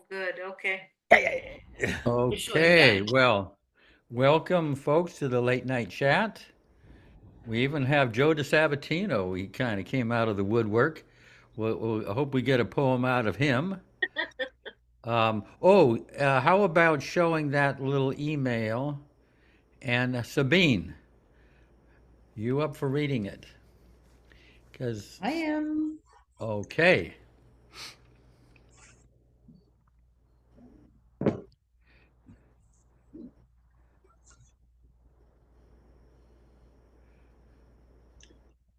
Good. Okay. Okay, well, welcome folks to the late night chat. We even have Joe DeSabatino. He kind of came out of the woodwork. I hope we get a poem out of him. How about showing that little email? And Sabine, you up for reading it? Because, I am. okay.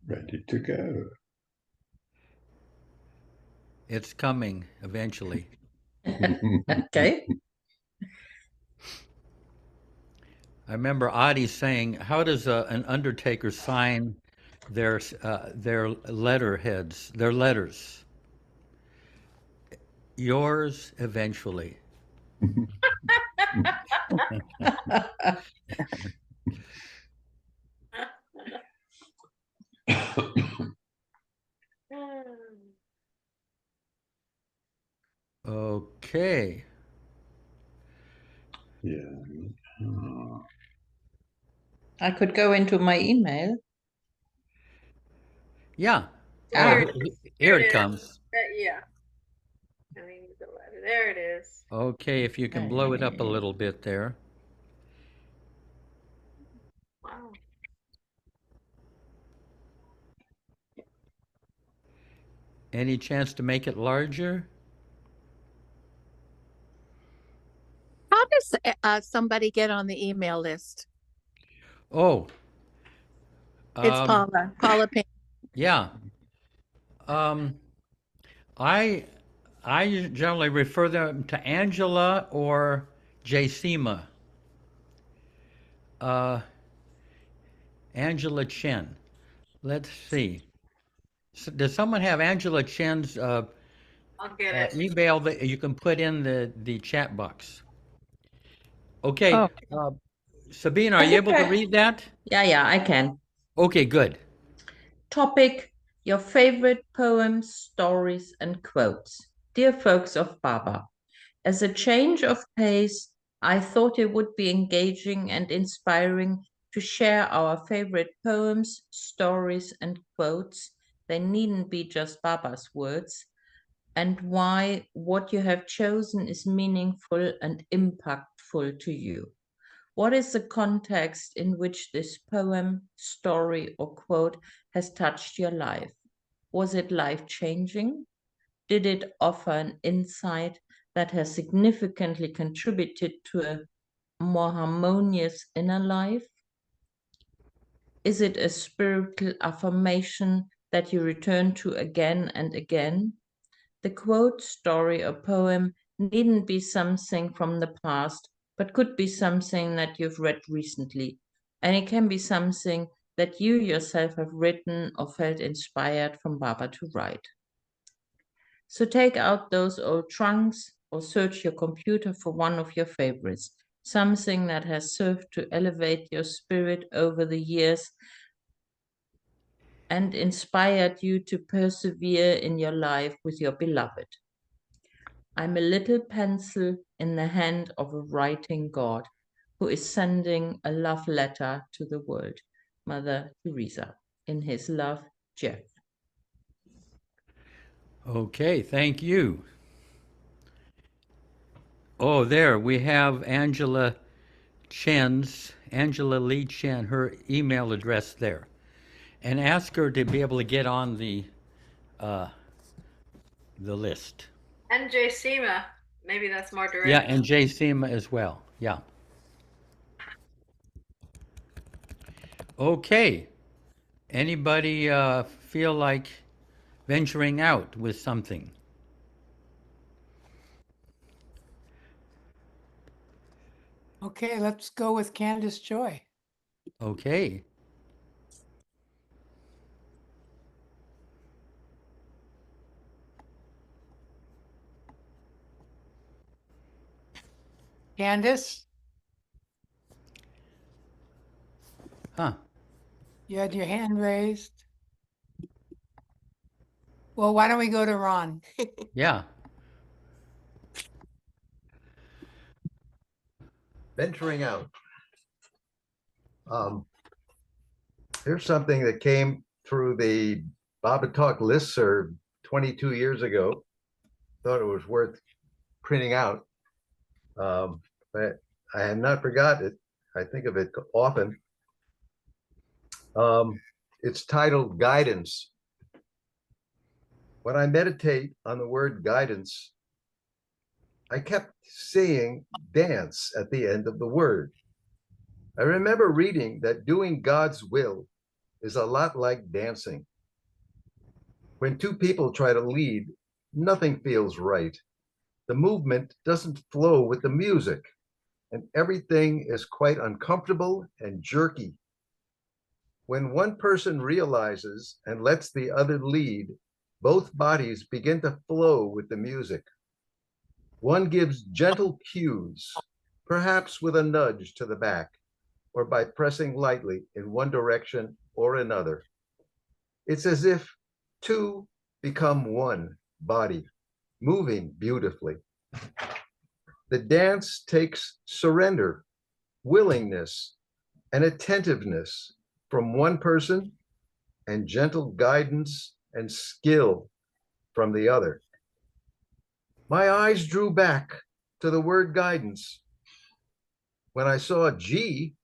Ready to go. It's coming eventually. Okay. I remember Adi saying, "How does an undertaker sign their letterheads, their letters? Yours eventually." Okay. Yeah. I could go into my email. Yeah. Here Oh, it is. here Here it it is. comes. Yeah. I mean, the letter. There it is. Okay, if you can blow it up a little bit there. Wow. Any chance to make it larger? How does somebody get on the email list? Oh, It's Paula. Paula Payne. yeah. Um, I I generally refer them to Angela or Jacima. Uh, Angela Chen. Let's see. Does someone have Angela Chen's I'll get it. email that you can put in the chat box? Okay, Oh, Sabine, are I you think able to read that? yeah, I can. Okay, good. Topic, your favorite poems, stories, and quotes. Dear folks of Baba, as a change of pace, I thought it would be engaging and inspiring to share our favorite poems, stories, and quotes. They needn't be just Baba's words, and why what you have chosen is meaningful and impactful to you. What is the context in which this poem, story, or quote has touched your life? Was it life changing? Did it offer an insight that has significantly contributed to a more harmonious inner life? Is it a spiritual affirmation that you return to again and again? The quote, story, or poem needn't be something from the past, but could be something that you've read recently. And it can be something that you yourself have written or felt inspired from Baba to write. So take out those old trunks or search your computer for one of your favorites, something that has served to elevate your spirit over the years and inspired you to persevere in your life with your beloved. I'm a little pencil in the hand of a writing God who is sending a love letter to the world. Mother Teresa. In his love, Jeff. Okay, thank you. Oh, there we have Angela Lee Chen, her email address there, and ask her to be able to get on uh, the list. And J. Sema. Maybe that's more Yeah, direct. and Jay Sema as well. Yeah. Okay. Anybody feel like venturing out with something? Okay, let's go with Candace Joy. Okay. Candace, Huh. you had your hand raised. Well, why don't we go to Ron? Yeah. venturing out. Here's something that came through the Baba Talk listserv 22 years ago. Thought it was worth printing out, but I have not forgotten it. I think of it often. It's titled Guidance. When I meditate on the word guidance, I kept seeing dance at the end of the word. I remember reading that doing God's will is a lot like dancing. When two people try to lead, nothing feels right. The movement doesn't flow with the music, and everything is quite uncomfortable and jerky. When one person realizes and lets the other lead, both bodies begin to flow with the music. One gives gentle cues, perhaps with a nudge to the back, or by pressing lightly in one direction or another. It's as if two become one body, moving beautifully. The dance takes surrender, willingness, and attentiveness from one person, and gentle guidance and skill from the other. My eyes drew back to the word guidance. When I saw G,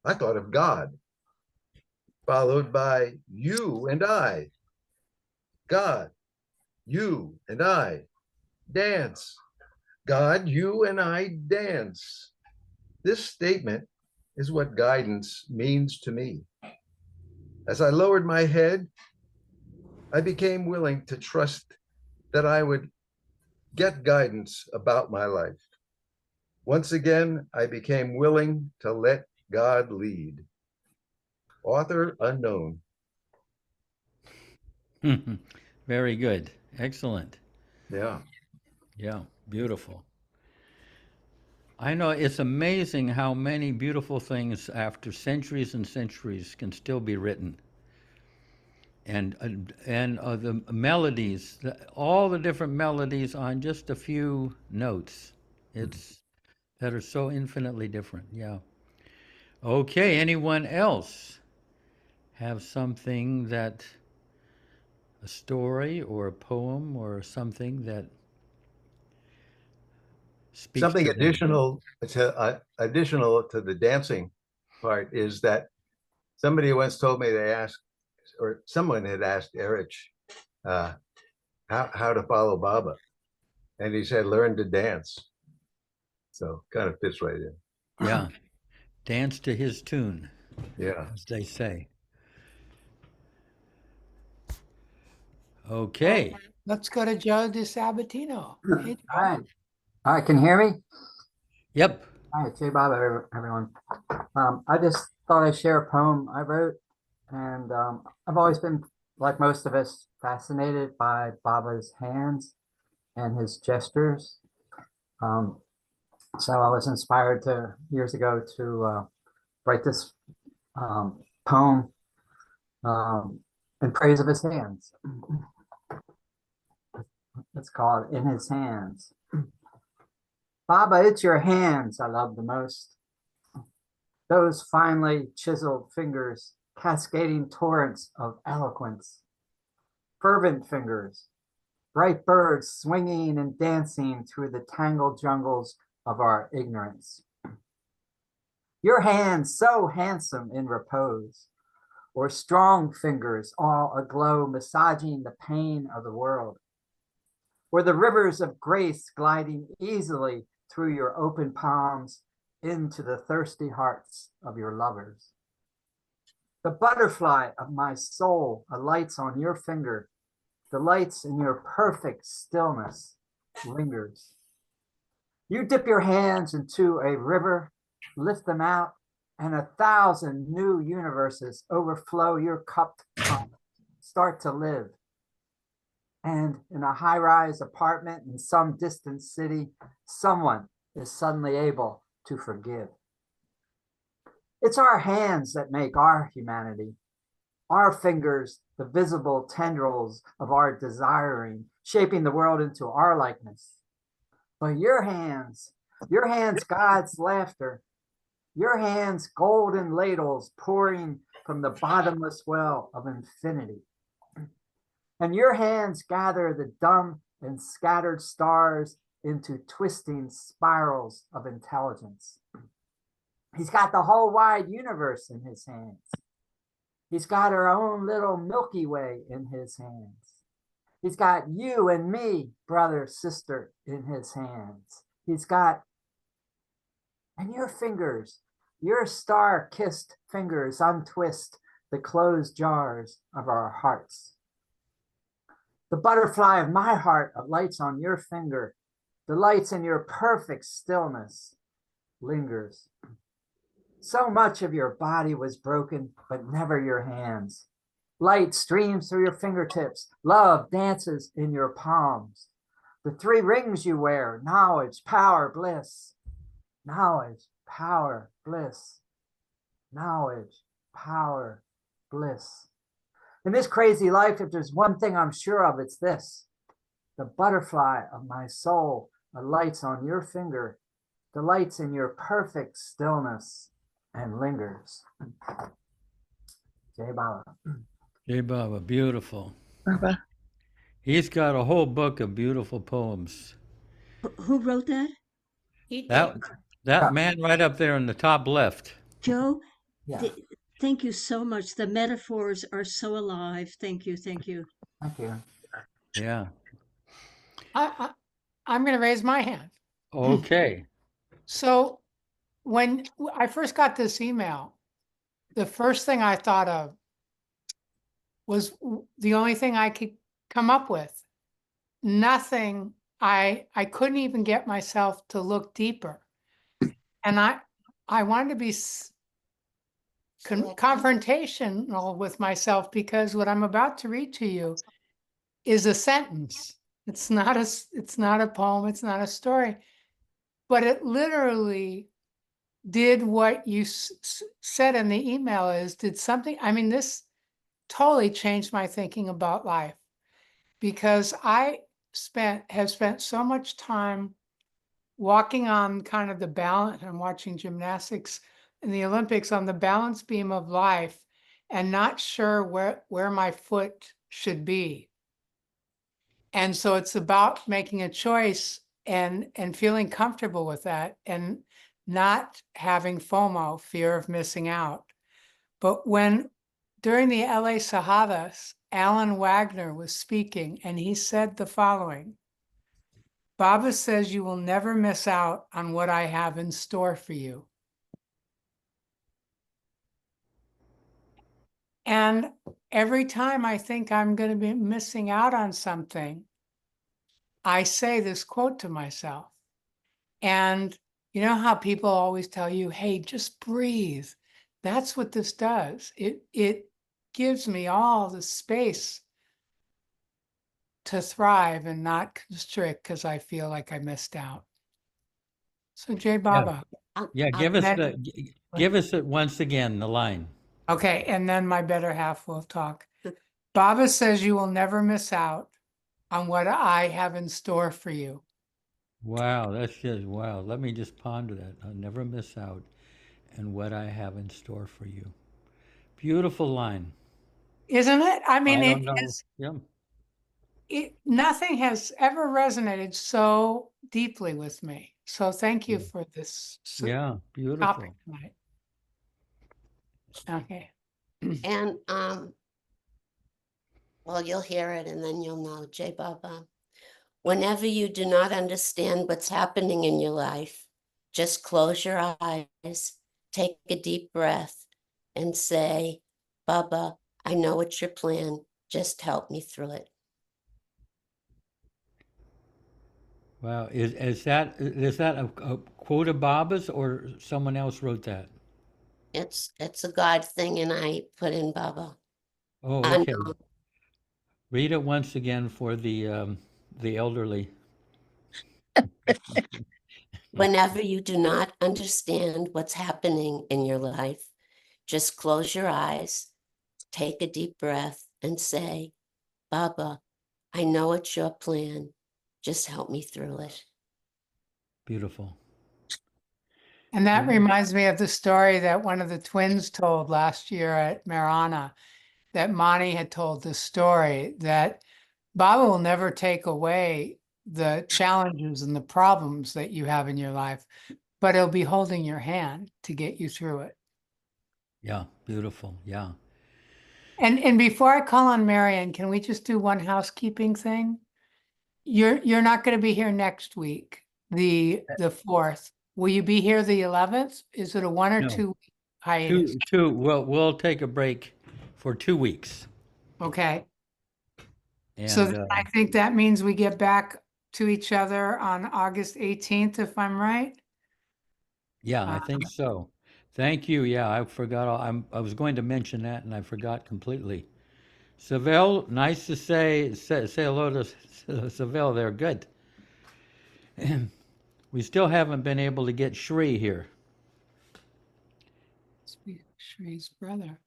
I thought of God, followed by you and I. God, you and I, dance. God, you and I dance. This statement is what guidance means to me. As I lowered my head, I became willing to trust that I would get guidance about my life. Once again, I became willing to let God lead. Author unknown. Very good. Excellent. Yeah. Yeah, beautiful. I know it's amazing how many beautiful things after centuries and centuries can still be written. And the melodies, all the different melodies on just a few notes. It's that are so infinitely different. Yeah. Okay, anyone else have something that a story or a poem or something that speaks Something to them? additional to the dancing part is that somebody once told me they asked, or someone had asked Erich how to follow Baba, and he said, "Learn to dance." So kind of fits right in. Yeah. Dance to his tune, Yeah. as they say. Okay. Let's go to Joe DeSabatino. Hey, Joe. Hi. Hi, can you hear me? Yep. Hi, Jay Bob, everyone. I just thought I'd share a poem I wrote, and I've always been, like most of us, fascinated by Baba's hands and his gestures. So I was inspired years ago to write this poem in praise of his hands. It's called In His Hands. Baba, it's your hands I love the most. Those finely chiseled fingers, cascading torrents of eloquence. Fervent fingers, bright birds swinging and dancing through the tangled jungles of our ignorance. Your hands so handsome in repose, or strong fingers all aglow, massaging the pain of the world. Or the rivers of grace gliding easily through your open palms into the thirsty hearts of your lovers. The butterfly of my soul alights on your finger, delights in your perfect stillness, lingers. You dip your hands into a river, lift them out, and 1,000 new universes overflow your cupped palm, start to live. And in a high-rise apartment in some distant city, someone is suddenly able to forgive. It's our hands that make our humanity, our fingers, the visible tendrils of our desiring, shaping the world into our likeness. But your hands, God's laughter, Your hands, golden ladles pouring from the bottomless well of infinity. And your hands gather the dumb and scattered stars into twisting spirals of intelligence. He's got the whole wide universe in his hands. He's got our own little Milky Way in his hands. He's got you and me, brother, sister, in his hands. He's got, and your fingers, your star-kissed fingers untwist the closed jars of our hearts. The butterfly of my heart alights on your finger, delights in your perfect stillness, lingers. So much of your body was broken, but never your hands. Light streams through your fingertips. Love dances in your palms. The three rings you wear, knowledge, power, bliss. Knowledge, power, bliss. Knowledge, power, bliss. In this crazy life, if there's one thing I'm sure of, it's this. The butterfly of my soul alights on your finger, delights in your perfect stillness, and lingers. Jai Baba. Jai Baba, beautiful. Baba. He's got a whole book of beautiful poems. Who wrote that? He That did. that man right up there in the top left. Joe? Yeah. Thank you so much. The metaphors are so alive. Thank you. Thank you. Thank you. Yeah. I'm going to raise my hand. Okay. So when I first got this email, the first thing I thought of was the only thing I could come up with. Nothing. I couldn't even get myself to look deeper. And I wanted to be confrontational with myself, because what I'm about to read to you is a sentence. It's not a poem. It's not a story, but it literally did what you said in the email did something. I mean, this totally changed my thinking about life, because I have spent so much time walking on kind of the balance and watching gymnastics in the Olympics on the balance beam of life and not sure where my foot should be. And so it's about making a choice and feeling comfortable with that and not having FOMO, fear of missing out. But during the LA Sahadas, Alan Wagner was speaking, and he said the following: Baba says you will never miss out on what I have in store for you. And every time I think I'm going to be missing out on something, I say this quote to myself. And you know how people always tell you, hey, just breathe. That's what this does. It gives me all the space to thrive and not constrict because I feel like I missed out. So Jai Baba. Yeah, give us it once again, the line. Okay, and then my better half will talk. Baba says you will never miss out on what I have in store for you. Wow, that's just wow. Let me just ponder that. I'll never miss out on what I have in store for you. Beautiful line. Isn't it? I mean, I don't know. Yeah. Nothing has ever resonated so deeply with me. So thank you for this Yeah, beautiful. topic tonight. Okay. And well, you'll hear it and then you'll know. Jai Baba. Whenever you do not understand what's happening in your life, just close your eyes, take a deep breath, and say, Baba, I know it's your plan. Just help me through it. Wow, is that a quote of Baba's or someone else wrote that? It's a God thing, and I put in Baba. Oh, okay. Read it once again for the elderly. Whenever you do not understand what's happening in your life, just close your eyes, take a deep breath, and say, Baba, I know it's your plan. Just help me through it. Beautiful. And that Yeah. reminds me of the story that one of the twins told last year at Marana, that Monty had told the story that Baba will never take away the challenges and the problems that you have in your life, but he'll be holding your hand to get you through it. Yeah, beautiful. Yeah. And before I call on Marion, can we just do one housekeeping thing? You're not going to be here next week, the 4th. Will you be here the 11th? Is it a 1 or No. 2 week hiatus? We'll take a break for 2 weeks. Okay. And So then I think that means we get back to each other on August 18th, if I'm right. yeah, I think so. Thank you. Yeah, I forgot. I was going to mention that and I forgot completely. Savelle, nice to say hello to Savelle there. Good. We still haven't been able to get Shri here. Shri's brother.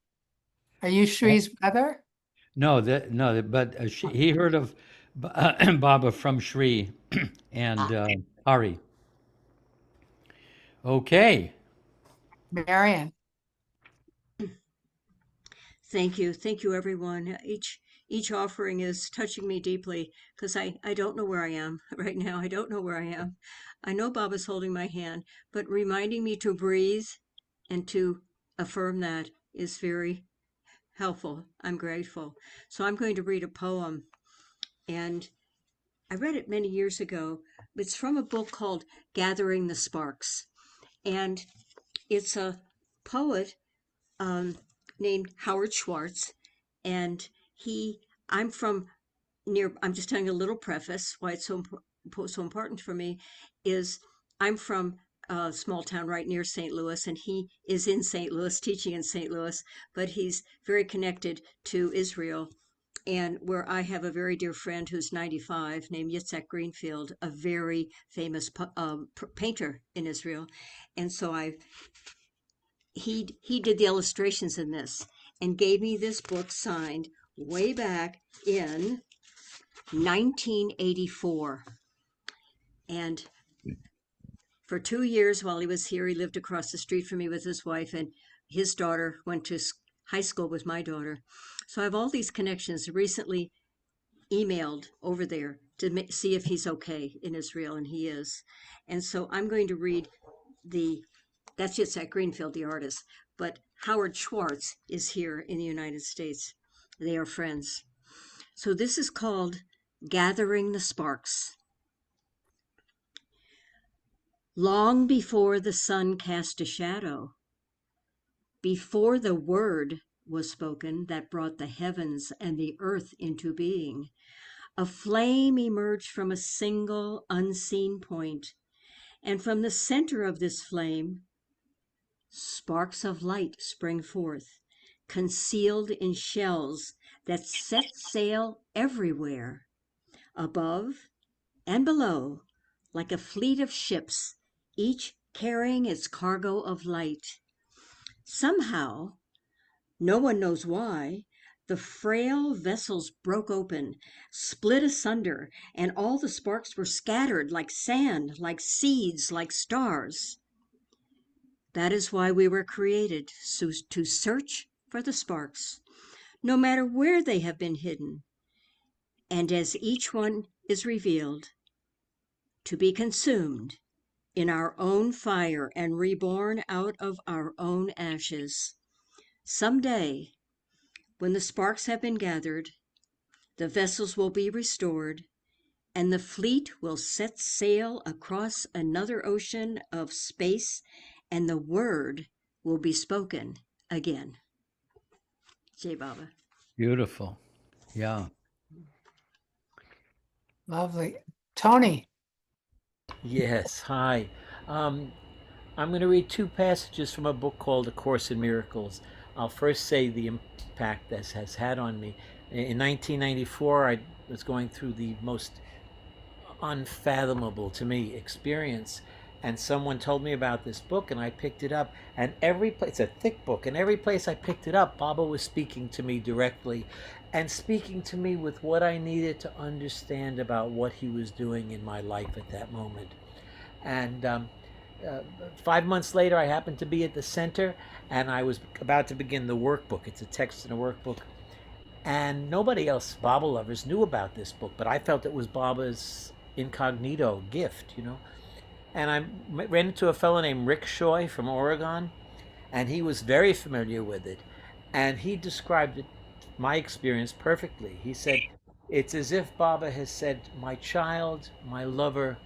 Are you Shri's brother? No, but he heard of Baba from Shri and Hari. Okay. Marion. Thank you. Thank you, everyone. Each offering is touching me deeply because I don't know where I am right now. I don't know where I am. I know Baba's holding my hand, but reminding me to breathe and to affirm that is very helpful. I'm grateful. So I'm going to read a poem, and I read it many years ago. It's from a book called Gathering the Sparks, and it's a poet named Howard Schwartz, and I'm from near. I'm just telling a little preface why it's so important for me. Is I'm from a small town right near St. Louis, and he is in St. Louis, teaching in St. Louis, but he's very connected to Israel. And where I have a very dear friend who's 95 named Yitzhak Greenfield, a very famous painter in Israel. And so he did the illustrations in this and gave me this book signed way back in 1984. And for 2 years while he was here, he lived across the street from me with his wife, and his daughter went to high school with my daughter. So I have all these connections. Recently emailed over there to see if he's okay in Israel, and he is. And so I'm going to read that's Yitzhak Greenfield, the artist, but Howard Schwartz is here in the United States. They are friends. So this is called Gathering the Sparks. Long before the sun cast a shadow, before the word was spoken that brought the heavens and the earth into being, a flame emerged from a single unseen point, and from the center of this flame, sparks of light sprang forth, concealed in shells that set sail everywhere, above and below, like a fleet of ships, each carrying its cargo of light. Somehow, no one knows why, the frail vessels broke open, split asunder, and all the sparks were scattered like sand, like seeds, like stars. That is why we were created, so to search for the sparks, no matter where they have been hidden. And as each one is revealed, to be consumed in our own fire and reborn out of our own ashes. Someday, when the sparks have been gathered, the vessels will be restored, and the fleet will set sail across another ocean of space, and the word will be spoken again. Jai Baba. Beautiful. Yeah. Lovely. Tony. Yes, hi. I'm going to read two passages from a book called A Course in Miracles. I'll first say the impact this has had on me. In 1994, I was going through the most unfathomable to me experience, and someone told me about this book, and I picked it up, and every place, it's a thick book, and every place I picked it up, Baba was speaking to me directly, and speaking to me with what I needed to understand about what he was doing in my life at that moment. And uh, 5 months later, I happened to be at the center, and I was about to begin the workbook. It's a text in a workbook. And nobody else, Baba lovers, knew about this book, but I felt it was Baba's incognito gift, you know. And I ran into a fellow named Rick Shoy from Oregon, and he was very familiar with it. And he described it, my experience, perfectly. He said, it's as if Baba has said, my child, my lover,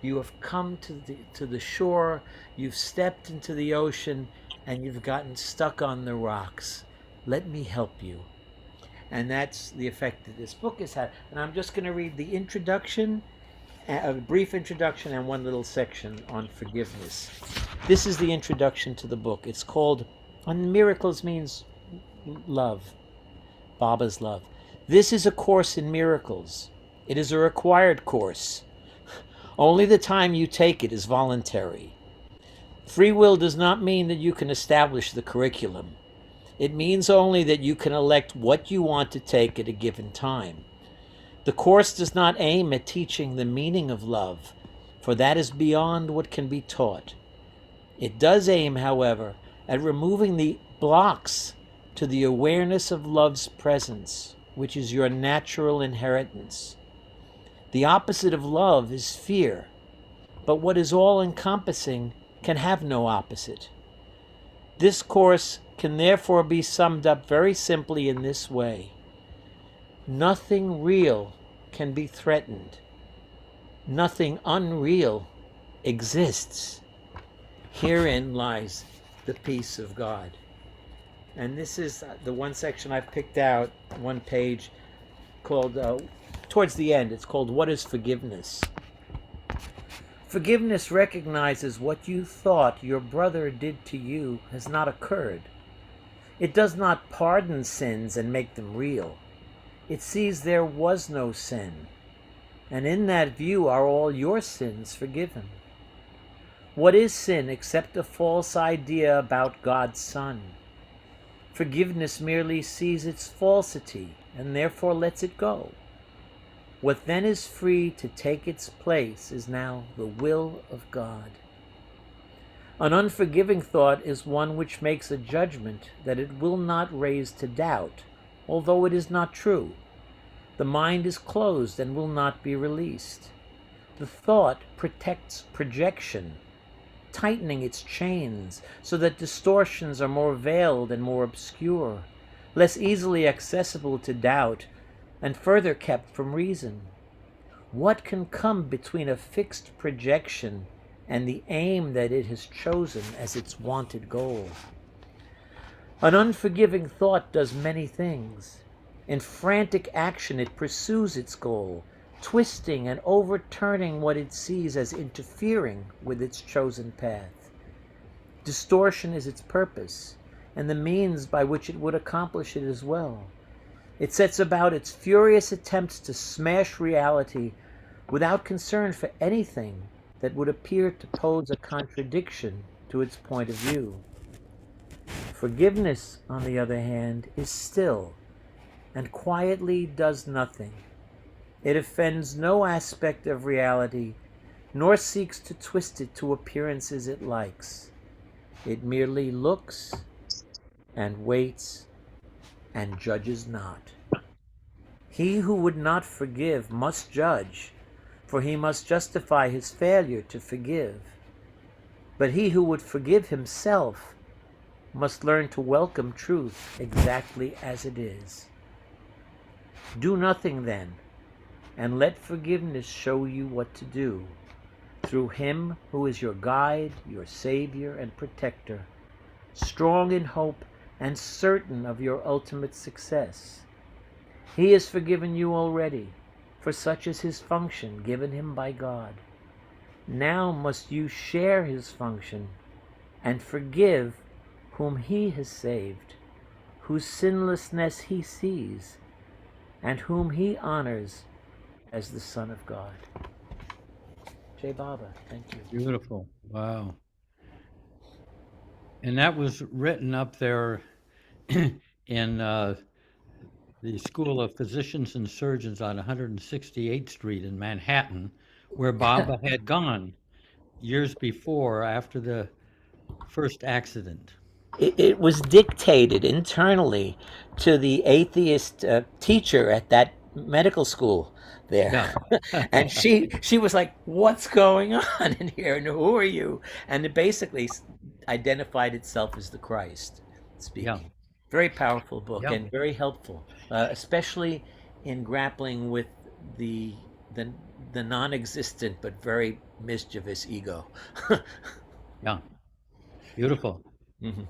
you have come to the shore, you've stepped into the ocean, and you've gotten stuck on the rocks. Let me help you. And that's the effect that this book has had. And I'm just going to read the introduction, a brief introduction, and one little section on forgiveness. This is the introduction to the book. It's called, and miracles means love, Baba's love. This is a course in miracles. It is a required course. Only the time you take it is voluntary. Free will does not mean that you can establish the curriculum. It means only that you can elect what you want to take at a given time. The course does not aim at teaching the meaning of love, for that is beyond what can be taught. It does aim, however, at removing the blocks to the awareness of love's presence, which is your natural inheritance. The opposite of love is fear, but what is all-encompassing can have no opposite. This course can therefore be summed up very simply in this way. Nothing real can be threatened. Nothing unreal exists. Herein lies the peace of God. And this is the one section I've picked out, one page called, towards the end, it's called What is Forgiveness? Forgiveness recognizes what you thought your brother did to you has not occurred. It does not pardon sins and make them real. It sees there was no sin, and in that view are all your sins forgiven. What is sin except a false idea about God's Son? Forgiveness merely sees its falsity and therefore lets it go. What then is free to take its place is now the will of God. An unforgiving thought is one which makes a judgment that it will not raise to doubt, although it is not true. The mind is closed and will not be released. The thought protects projection, tightening its chains so that distortions are more veiled and more obscure, less easily accessible to doubt, and further kept from reason. What can come between a fixed projection and the aim that it has chosen as its wanted goal? An unforgiving thought does many things. In frantic action it pursues its goal, twisting and overturning what it sees as interfering with its chosen path. Distortion is its purpose, and the means by which it would accomplish it as well. It sets about its furious attempts to smash reality without concern for anything that would appear to pose a contradiction to its point of view. Forgiveness, on the other hand, is still and quietly does nothing. It offends no aspect of reality, nor seeks to twist it to appearances it likes. It merely looks and waits and judges not. He who would not forgive must judge, for he must justify his failure to forgive. But he who would forgive himself must learn to welcome truth exactly as it is. Do nothing then, and let forgiveness show you what to do, through him who is your guide, your savior, and protector, strong in hope and certain of your ultimate success. He has forgiven you already, for such is his function given him by God. Now must you share his function and forgive whom he has saved, whose sinlessness he sees, and whom he honors as the Son of God. Jai Baba, thank you. Beautiful. Wow. And that was written up there in the School of Physicians and Surgeons on 168th Street in Manhattan, where Baba had gone years before, after the first accident. It was dictated internally to the atheist teacher at that medical school there. Yeah. And she was like, "What's going on in here? And who are you?" And it basically identified itself as the Christ speaking. Yeah. Very powerful book Yeah. and very helpful, especially in grappling with the the the non-existent but very mischievous ego. Yeah. Beautiful. Mhm.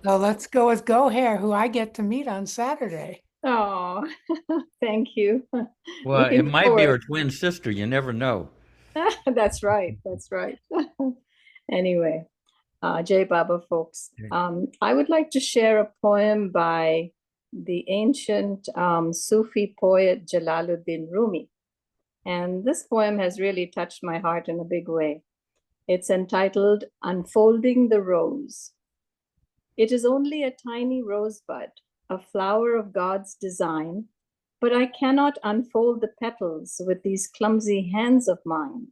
So let's go with Go Hair, who I get to meet on Saturday. Oh, thank you. Well, it Looking might be her forward. twin sister. You never know. That's right. That's right. Anyway, Jai Baba folks, I would like to share a poem by the ancient Sufi poet Jalaluddin Rumi. And this poem has really touched my heart in a big way. It's entitled Unfolding the Rose. It is only a tiny rosebud, a flower of God's design, but I cannot unfold the petals with these clumsy hands of mine.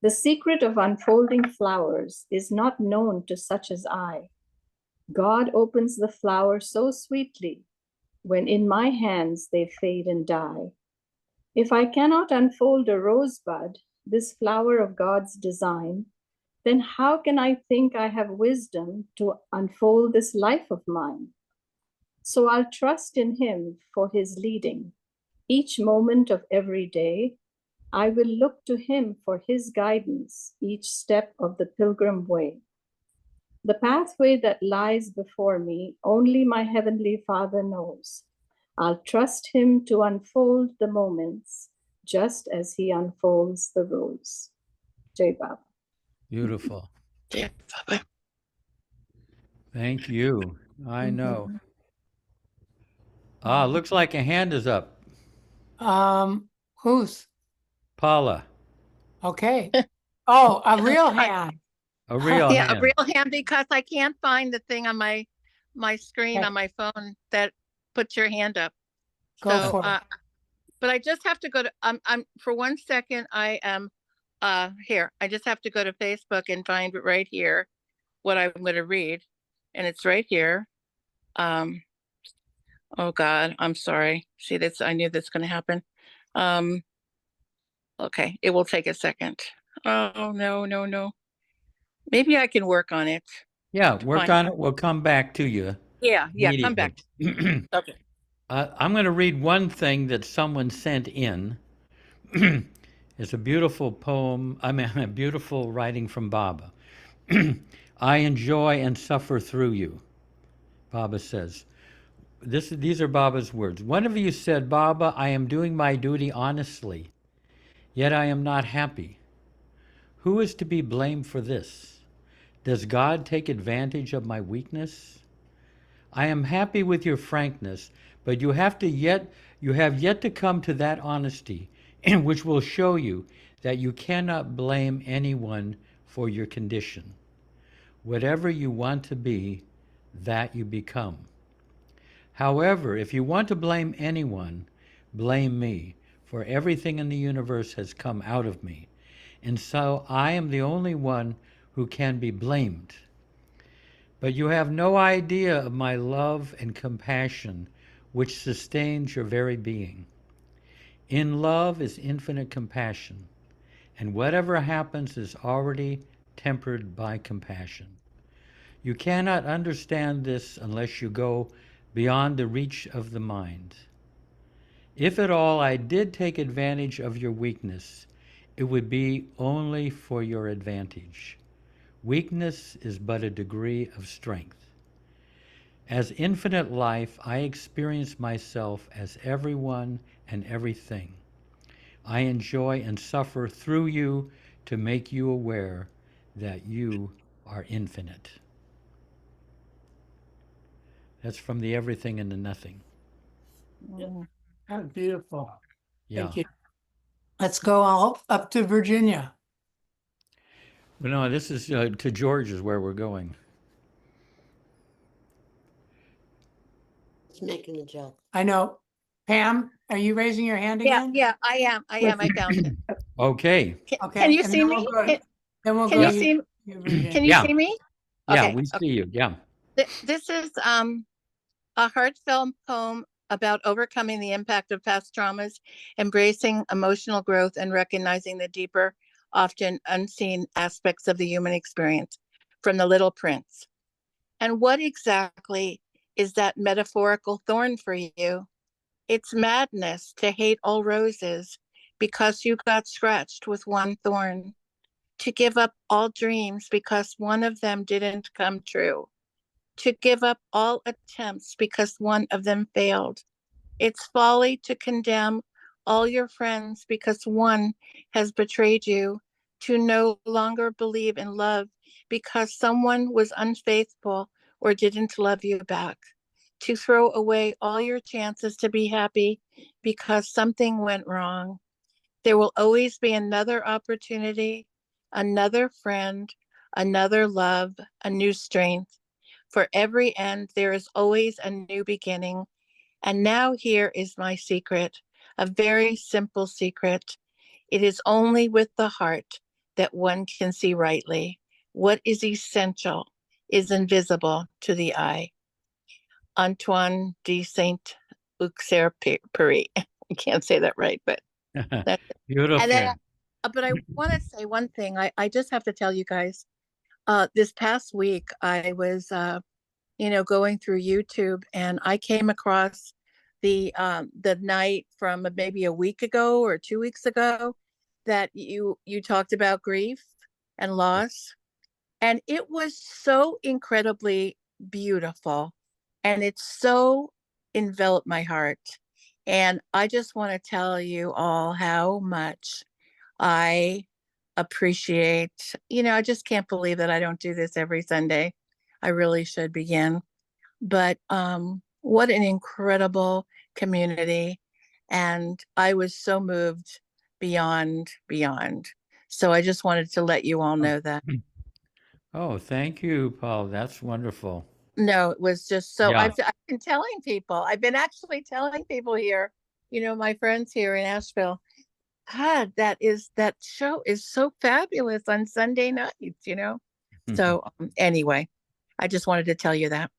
The secret of unfolding flowers is not known to such as I. God opens the flower so sweetly when in my hands they fade and die. If I cannot unfold a rosebud, this flower of God's design, then how can I think I have wisdom to unfold this life of mine? So I'll trust in Him for His leading. Each moment of every day, I will look to Him for His guidance each step of the pilgrim way. The pathway that lies before me, only my Heavenly Father knows. I'll trust Him to unfold the moments just as He unfolds the rose. Jai Baba. Beautiful. Yeah, Baba. Thank you. I know. Ah, looks like a hand is up. Who's? Paula, Okay. Oh, a real hand. a real Yeah, a hand. real hand because I can't find the thing on my screen Okay. on my phone that puts your hand up. Go So, for it. but I just have to go to I'm for 1 second I am here. I just have to go to Facebook and find it right here what I'm going to read, and it's right here. Oh God, I'm sorry. See, that's I knew that's going to happen. Okay, it will take a second. Oh no. Maybe I can work on it. Yeah, work Fine. on it. We'll come back to you Yeah, come back. immediately. Okay. I'm going to read one thing that someone sent in. It's a beautiful poem. I mean, a beautiful writing from Baba. I enjoy and suffer through you. Baba says, these are Baba's words. One of you said, Baba, I am doing my duty honestly, yet I am not happy. Who is to be blamed for this? Does God take advantage of my weakness? I am happy with your frankness, but you have yet to come to that honesty, which will show you that you cannot blame anyone for your condition. Whatever you want to be, that you become. However, if you want to blame anyone, blame me, for everything in the universe has come out of me, and so I am the only one who can be blamed. But you have no idea of my love and compassion, which sustains your very being. In love is infinite compassion, and whatever happens is already tempered by compassion. You cannot understand this unless you go beyond the reach of the mind. If at all I did take advantage of your weakness, it would be only for your advantage. Weakness is but a degree of strength. As infinite life, I experience myself as everyone and everything. I enjoy and suffer through you to make you aware that you are infinite. That's from the everything and the nothing. That's beautiful. Yeah. Thank you. Let's go all up to Virginia. But no, this is to George is where we're going. He's making a joke. I know. Pam, are you raising your hand again? Yeah, I am. I found it. Okay. Can you and see then me? we'll go to Then we'll Can go you to see, you, Virginia. can you Yeah. see me? Yeah, Okay. we see you. Yeah. This is a heartfelt poem about overcoming the impact of past traumas, embracing emotional growth, and recognizing the deeper, often unseen aspects of the human experience from The Little Prince. And what exactly is that metaphorical thorn for you? It's madness to hate all roses because you got scratched with one thorn, to give up all dreams because one of them didn't come true, to give up all attempts because one of them failed. It's folly to condemn all your friends because one has betrayed you, to no longer believe in love because someone was unfaithful or didn't love you back, to throw away all your chances to be happy because something went wrong. There will always be another opportunity, another friend, another love, a new strength. For every end, there is always a new beginning. And now here is my secret, a very simple secret. It is only with the heart that one can see rightly. What is essential is invisible to the eye. Antoine de Saint-Exupéry. I can't say that right, but that's it. Beautiful. And then, but I want to say one thing. I just have to tell you guys, this past week, I was, going through YouTube, and I came across the night from maybe a week ago or 2 weeks ago that you talked about grief and loss, and it was so incredibly beautiful, and it so enveloped my heart. And I just want to tell you all how much I appreciate, I just can't believe that I don't do this every Sunday. I really should begin. But what an incredible community. And I was so moved beyond. So I just wanted to let you all know that. Oh, thank you, Paul. That's wonderful. No, it was just so, Yeah. I've been telling people, I've been actually telling people here, my friends here in Asheville, God, that show is so fabulous on Sunday nights. So anyway, I just wanted to tell you that.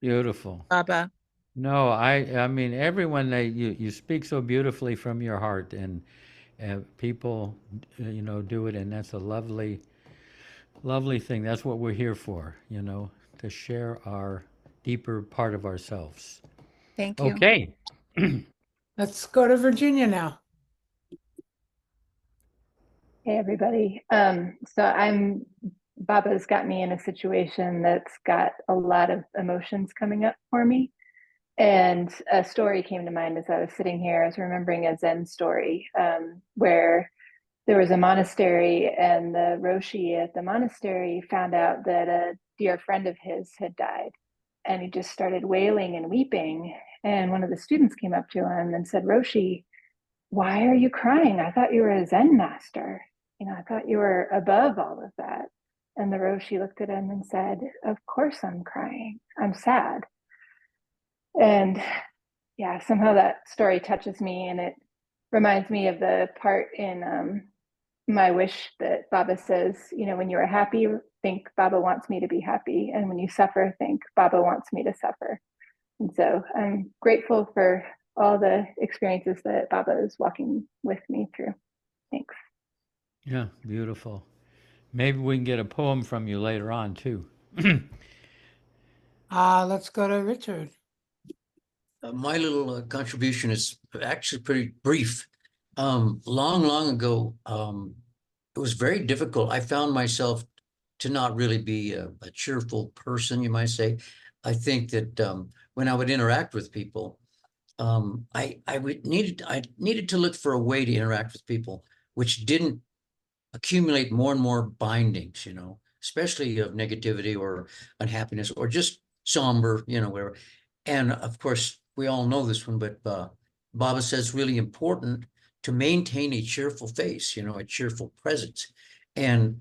Beautiful. Baba. No, I mean everyone you speak so beautifully from your heart, and people do it, and that's a lovely thing. That's what we're here for, to share our deeper part of ourselves. Thank you. Okay. Let's go to Virginia now. Hey, everybody. So Baba's got me in a situation that's got a lot of emotions coming up for me. And a story came to mind as I was sitting here. I was remembering a Zen story where there was a monastery, and the Roshi at the monastery found out that a dear friend of his had died. And he just started wailing and weeping. And one of the students came up to him and said, Roshi, why are you crying? I thought you were a Zen master. I thought you were above all of that. And the Roshi looked at him and said, of course I'm crying. I'm sad. And yeah, somehow that story touches me, and it reminds me of the part in My Wish that Baba says, when you are happy, think Baba wants me to be happy. And when you suffer, think Baba wants me to suffer. And so I'm grateful for all the experiences that Baba is walking with me through. Thanks. Yeah, beautiful. Maybe we can get a poem from you later on too. Let's go to Richard. My little contribution is actually pretty brief. Long ago, it was very difficult. I found myself to not really be a cheerful person, you might say. I think that when I would interact with people, I needed to look for a way to interact with people which didn't accumulate more and more bindings, especially of negativity or unhappiness or just somber, whatever. And of course, we all know this one, but Baba says it's really important to maintain a cheerful face, a cheerful presence. And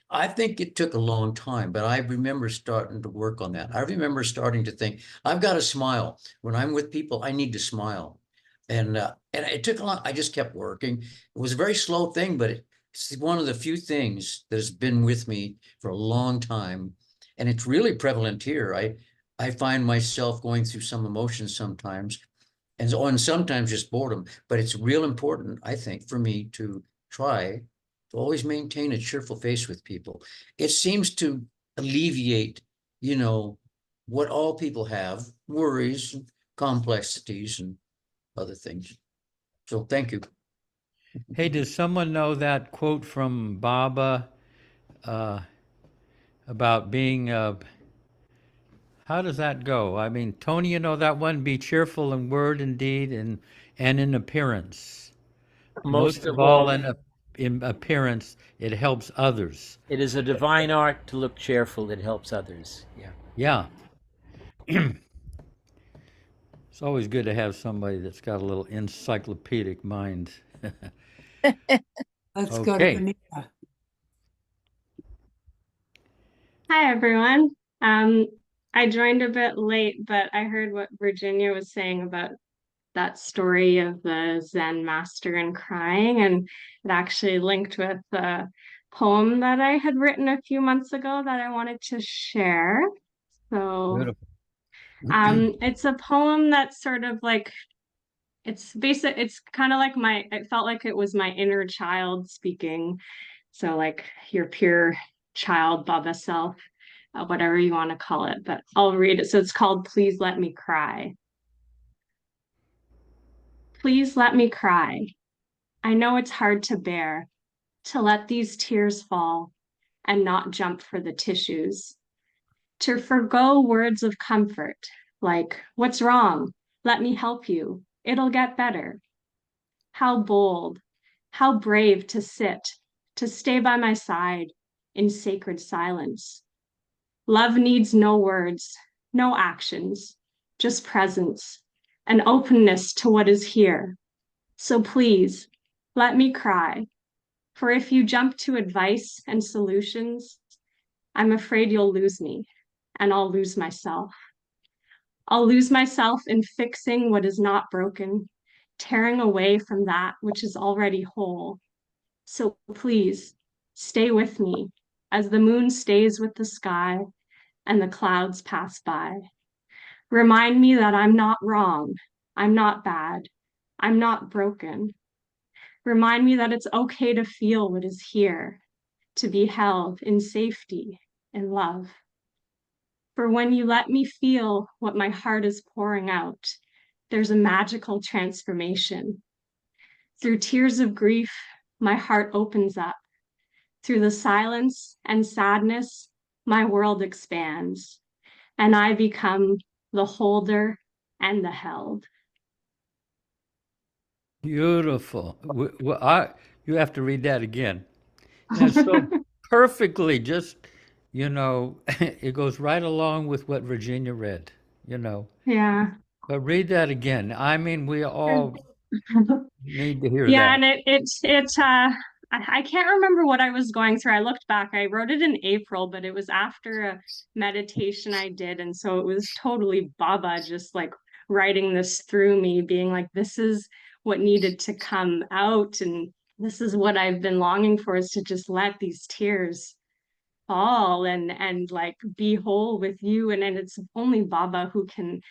I think it took a long time, but I remember starting to work on that. I remember starting to think, I've got to smile. When I'm with people, I need to smile. And it took a lot. I just kept working. It was a very slow thing, but It's one of the few things that has been with me for a long time. And it's really prevalent here. I find myself going through some emotions sometimes, and sometimes just boredom. But it's real important, I think, for me to try to always maintain a cheerful face with people. It seems to alleviate, what all people have, worries, and complexities, and other things. So thank you. Hey, does someone know that quote from Baba about being, how does that go? I mean, Tony, you know that one, be cheerful in word and deed and in appearance. Most of all, in appearance, it helps others. It is a divine art to look cheerful. It helps others. Yeah. Yeah. It's always good to have somebody that's got a little encyclopedic mind. Let's go to Okay. Benita. Hi, everyone. I joined a bit late, but I heard what Virginia was saying about that story of the Zen master and crying, and it actually linked with a poem that I had written a few months ago that I wanted to share. So, Beautiful. it's a poem that's sort of like, it's basic, it's kind of like it felt like it was my inner child speaking. So like your pure child, Baba self, whatever you want to call it, but I'll read it. So it's called Please Let Me Cry. Please let me cry. I know it's hard to bear, to let these tears fall and not jump for the tissues, to forgo words of comfort like, what's wrong? Let me help you. It'll get better. How bold, how brave to sit, to stay by my side in sacred silence. Love needs no words, no actions, just presence, an openness to what is here. So please, let me cry. For if you jump to advice and solutions, I'm afraid you'll lose me, and I'll lose myself. I'll lose myself in fixing what is not broken, tearing away from that which is already whole. So please, stay with me as the moon stays with the sky and the clouds pass by. Remind me that I'm not wrong, I'm not bad, I'm not broken. Remind me that it's okay to feel what is here, to be held in safety and love. For when you let me feel what my heart is pouring out, there's a magical transformation. Through tears of grief, my heart opens up. Through the silence and sadness, my world expands, and I become the holder and the held. Beautiful. You have to read that again. And so perfectly, just, it goes right along with what Virginia read, Yeah. But read that again. I mean, we all need to hear Yeah, that. and I can't remember what I was going through. I looked back. I wrote it in April, but it was after a meditation I did, and so it was totally Baba just like writing this through me, being like, this is what needed to come out, and this is what I've been longing for, is to just let these tears fall and like be whole with you. And it's only Baba who can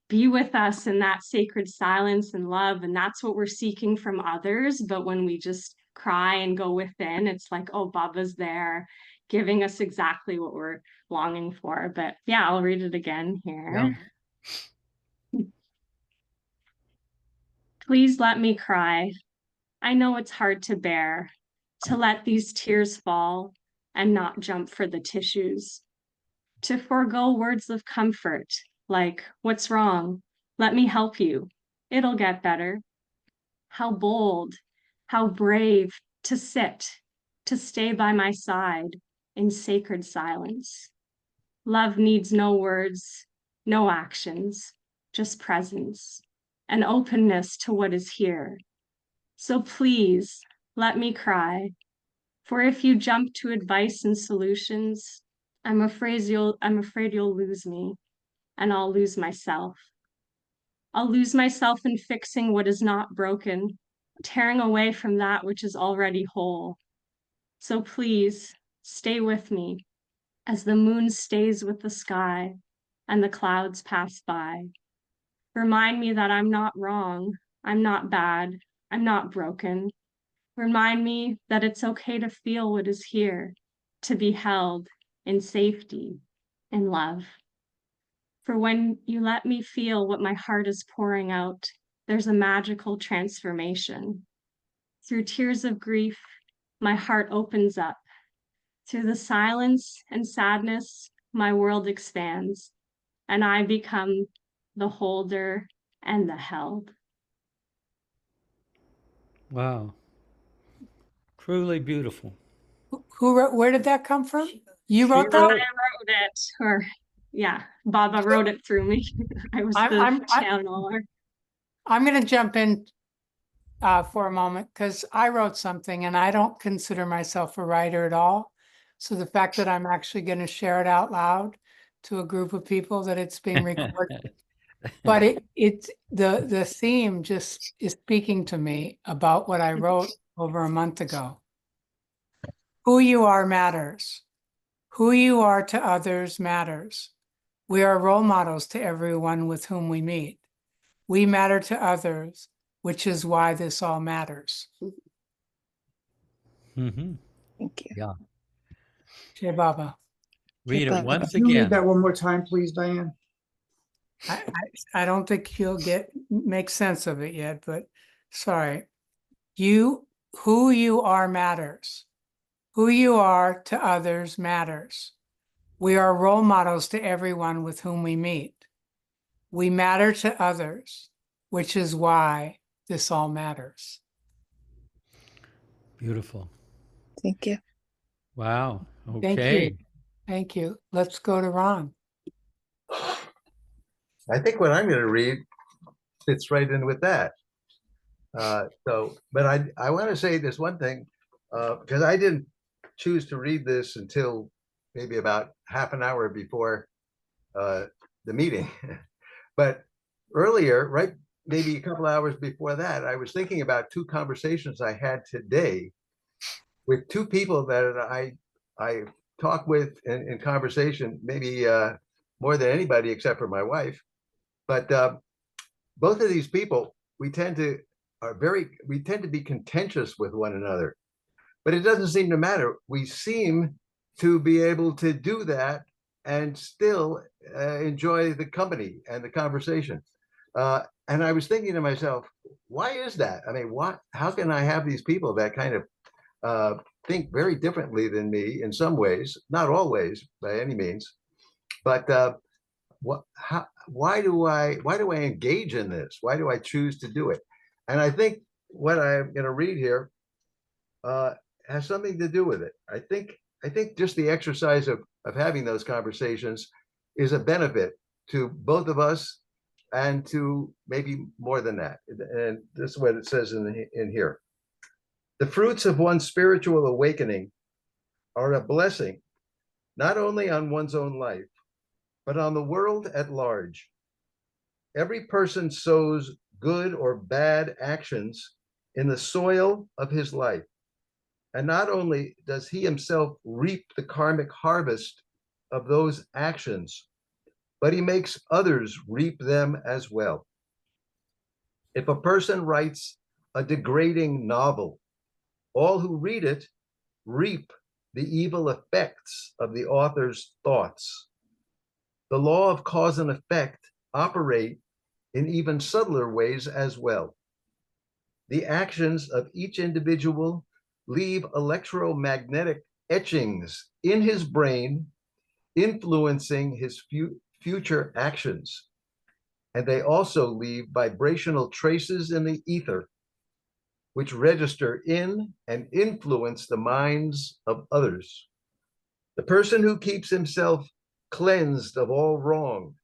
be with us in that sacred silence and love. And that's what we're seeking from others. But when we just cry and go within, it's like, oh, Baba's there giving us exactly what we're longing for. But yeah, I'll read it again here. Yeah. Please let me cry. I know it's hard to bear, to let these tears fall and not jump for the tissues, to forego words of comfort like, what's wrong? Let me help you. It'll get better. How bold, how brave to sit, to stay by my side in sacred silence. Love needs no words, no actions, just presence, an openness to what is here. So please let me cry. For if you jump to advice and solutions, I'm afraid you'll lose me, and I'll lose myself. I'll lose myself in fixing what is not broken, tearing away from that which is already whole. So please stay with me as the moon stays with the sky and the clouds pass by. Remind me that I'm not wrong, I'm not bad, I'm not broken. Remind me that it's okay to feel what is here, to be held in safety, in love. For when you let me feel what my heart is pouring out, there's a magical transformation. Through tears of grief, my heart opens up. Through the silence and sadness, my world expands, and I become the holder and the held. Wow. Truly beautiful. Who wrote, where did that come from? You She wrote that? I wrote it, or yeah, Baba wrote it through me. I was the channeler. I'm going to jump in for a moment because I wrote something and I don't consider myself a writer at all. So the fact that I'm actually going to share it out loud to a group of people that it's being recorded, but it's the theme just is speaking to me about what I wrote over a month ago. Who you are matters. Who you are to others matters. We are role models to everyone with whom we meet. We matter to others, which is why this all matters. Mm-hmm. Thank you. Yeah. Jai Baba. Read it once Can you read again. that one more time, please, Diane? I don't think you'll make sense of it yet, but sorry. Who you are matters. Who you are to others matters. We are role models to everyone with whom we meet. We matter to others, which is why this all matters. Beautiful. Thank you. Wow. Okay. Thank you. Thank you. Let's go to Ron. I think what I'm going to read fits right in with that. But I want to say this one thing, because I didn't choose to read this until maybe about half an hour before the meeting. But earlier, right, maybe a couple hours before that, I was thinking about two conversations I had today with two people that I talk with in conversation, maybe more than anybody except for my wife. But both of these people, we tend to be contentious with one another, but it doesn't seem to matter. We seem to be able to do that and still enjoy the company and the conversation. And I was thinking to myself, why is that? I mean, how can I have these people that kind of think very differently than me in some ways, not always by any means, but why do I engage in this? Why do I choose to do it? And I think what I'm going to read here has something to do with it. I think just the exercise of having those conversations is a benefit to both of us and to maybe more than that. And this is what it says in here. The fruits of one's spiritual awakening are a blessing, not only on one's own life, but on the world at large. Every person sows good or bad actions in the soil of his life. And not only does he himself reap the karmic harvest of those actions, but he makes others reap them as well. If a person writes a degrading novel, all who read it reap the evil effects of the author's thoughts. The law of cause and effect operate in even subtler ways as well. The actions of each individual leave electromagnetic etchings in his brain, influencing his future actions. And they also leave vibrational traces in the ether, which register in and influence the minds of others. The person who keeps himself cleansed of all wrong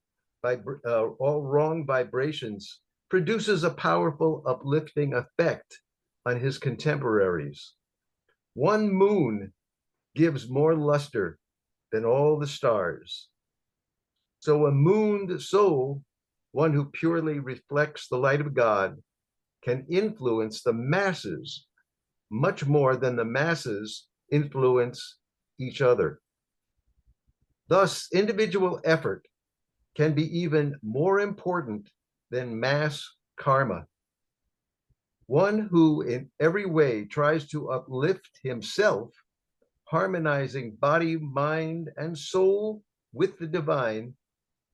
vibrations produces a powerful uplifting effect on his contemporaries. One moon gives more luster than all the stars. So a mooned soul, one who purely reflects the light of God, can influence the masses much more than the masses influence each other. Thus, individual effort can be even more important than mass karma. One who in every way tries to uplift himself, harmonizing body, mind, and soul with the divine,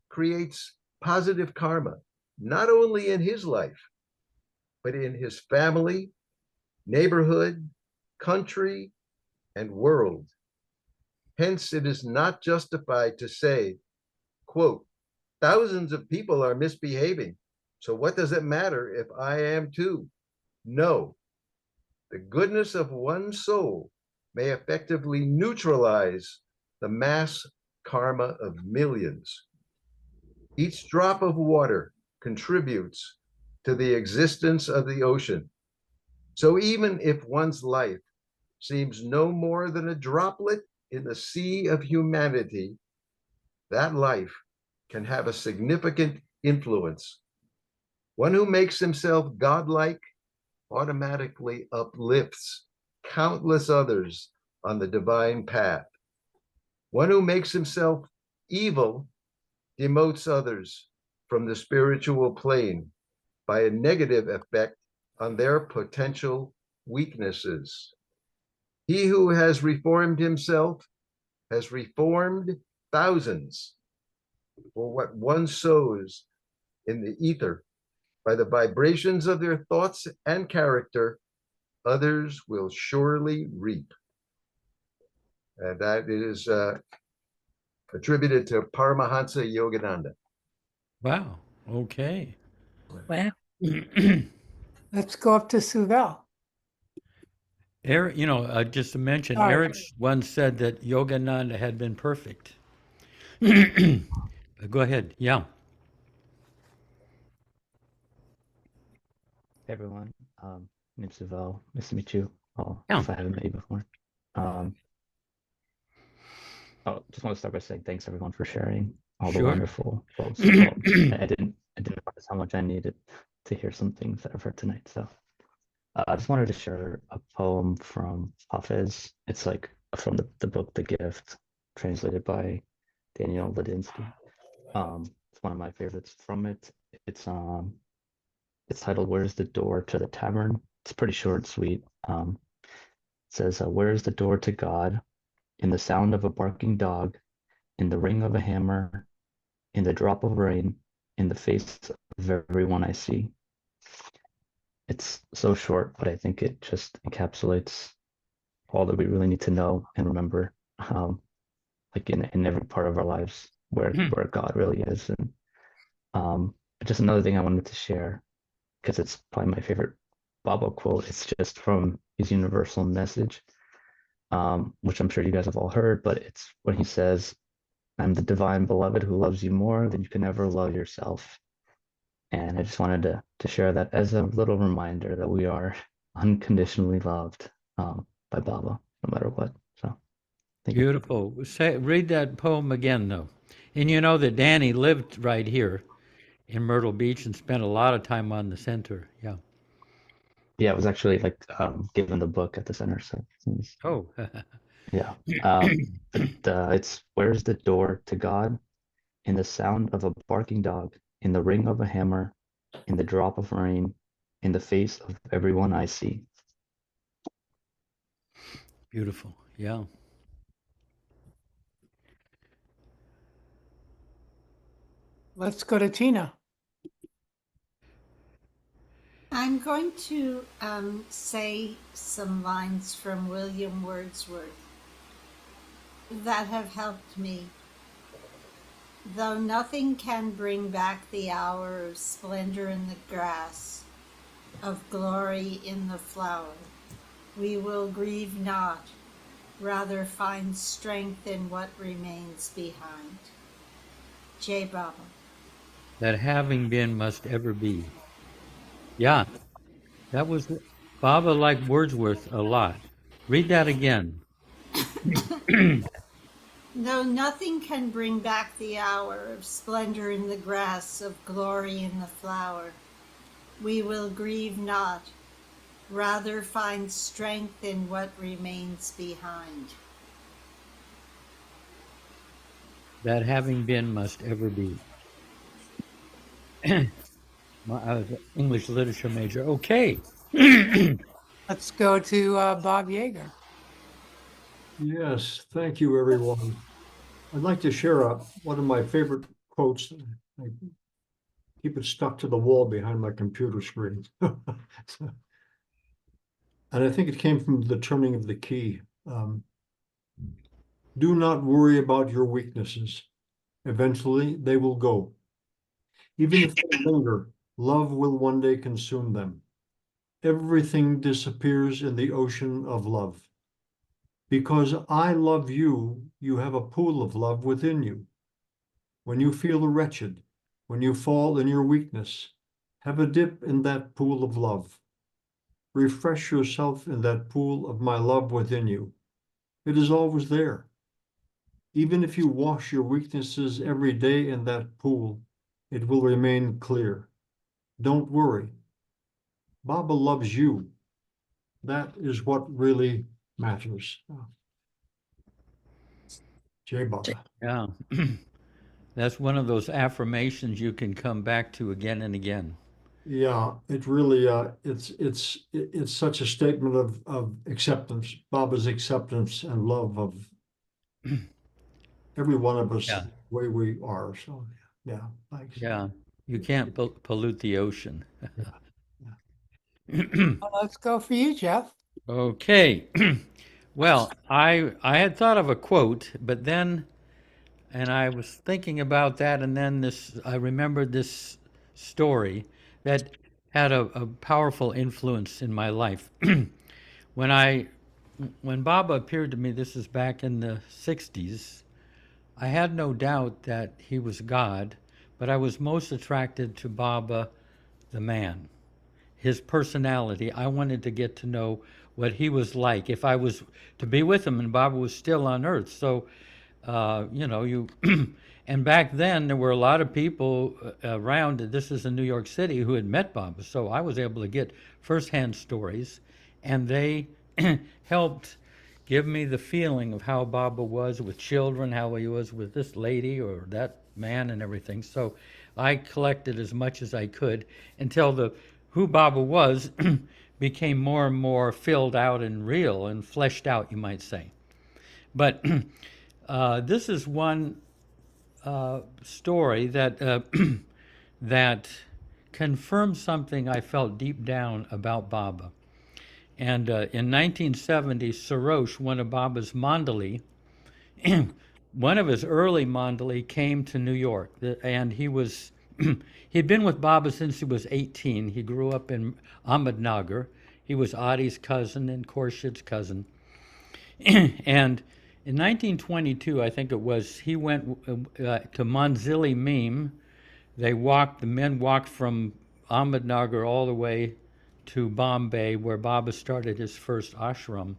creates positive karma, not only in his life, but in his family, neighborhood, country, and world. Hence, it is not justified to say, quote, thousands of people are misbehaving, so what does it matter if I am too? No, the goodness of one soul may effectively neutralize the mass karma of millions. Each drop of water contributes to the existence of the ocean. So even if one's life seems no more than a droplet in the sea of humanity, that life can have a significant influence. One who makes himself godlike automatically uplifts countless others on the divine path. One who makes himself evil demotes others from the spiritual plane by a negative effect on their potential weaknesses. He who has reformed himself has reformed thousands. For what one sows in the ether by the vibrations of their thoughts and character, others will surely reap. And that is attributed to Paramahansa Yogananda. Wow. Okay. Wow. Let's go up to Suvel. Eric, just to mention, Sorry. Eric once said that Yogananda had been perfect. Go ahead. Yeah. Hey everyone, name's Suvel. Nice to meet you all, Yeah. if I haven't met you before. Just want to start by saying thanks everyone for sharing all the Sure. wonderful quotes. Well, I didn't realize how much I needed to hear some things that I've heard tonight. So I just wanted to share a poem from Hafez. It's like from the book The Gift, translated by Daniel Ladinsky. It's one of my favorites from it. It's titled "Where's the Door to the Tavern?" It's pretty short and sweet. It says, "Where's the door to God? In the sound of a barking dog, in the ring of a hammer, in the drop of rain, in the face of everyone I see." It's so short, but I think it just encapsulates all that we really need to know and remember, like in every part of our lives, where God really is. And just another thing I wanted to share, because it's probably my favorite Baba quote. It's just from his universal message, which I'm sure you guys have all heard, but it's when he says, "I'm the divine beloved who loves you more than you can ever love yourself." And I just wanted to share that as a little reminder that we are unconditionally loved by Baba, no matter what. So, thank you. Beautiful. Read that poem again, though. And you know that Danny lived right here in Myrtle Beach and spent a lot of time on the center. Yeah. Yeah, I was actually like given the book at the center. So, Oh. yeah. It's "Where's the door to God? In the sound of a barking dog, in the ring of a hammer, in the drop of rain, in the face of everyone I see." Beautiful. Yeah. Let's go to Tina. I'm going to say some lines from William Wordsworth that have helped me. "Though nothing can bring back the hour of splendor in the grass, of glory in the flower, we will grieve not, rather find strength in what remains behind." J. Baba. That having been must ever be. Yeah. That was Baba liked Wordsworth a lot. Read that again. "Though nothing can bring back the hour of splendor in the grass, of glory in the flower, we will grieve not, rather find strength in what remains behind. That having been must ever be. I was an English literature major. Okay. Let's go to Bob Yeager. Yes, thank you, everyone. I'd like to share one of my favorite quotes. I keep it stuck to the wall behind my computer screen. And I think it came from The Turning of the Key. Do not worry about your weaknesses. Eventually, they will go. Even if they linger, love will one day consume them. Everything disappears in the ocean of love. Because I love you, you have a pool of love within you. When you feel wretched, when you fall in your weakness, have a dip in that pool of love. Refresh yourself in that pool of my love within you. It is always there. Even if you wash your weaknesses every day in that pool, it will remain clear. Don't worry. Baba loves you. That is what really matters. Jai Baba. Yeah. That's one of those affirmations you can come back to again and again. Yeah, it really it's such a statement of acceptance, Baba's acceptance and love of every one of us Yeah. the way we are. So yeah, thanks. Yeah. You can't pollute the ocean. Well, let's go for you, Jeff. Okay. Well, I had thought of a quote, but then, and I was thinking about that, and then I remembered this story that had a powerful influence in my life. When Baba appeared to me, this is back in the 60s, I had no doubt that he was God, but I was most attracted to Baba, the man, his personality. I wanted to get to know what he was like if I was to be with him and Baba was still on earth. So, and back then there were a lot of people around. This is in New York City who had met Baba. So I was able to get firsthand stories, and they helped give me the feeling of how Baba was with children, how he was with this lady or that man and everything. So I collected as much as I could until who Baba was became more and more filled out and real and fleshed out, you might say. But this is one story that that confirms something I felt deep down about Baba. And in 1970, Sarosh, one of Baba's mandali, one of his early mandali came to New York, and he'd been with Baba since he was 18. He grew up in Ahmednagar. He was Adi's cousin and Khorshid's cousin. And in 1922, I think it was, he went to Manzili Mim. The men walked from Ahmednagar all the way to Bombay, where Baba started his first ashram.